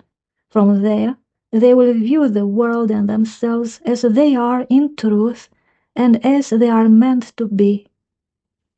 From there, they will view the world and themselves as they are in truth and as they are meant to be.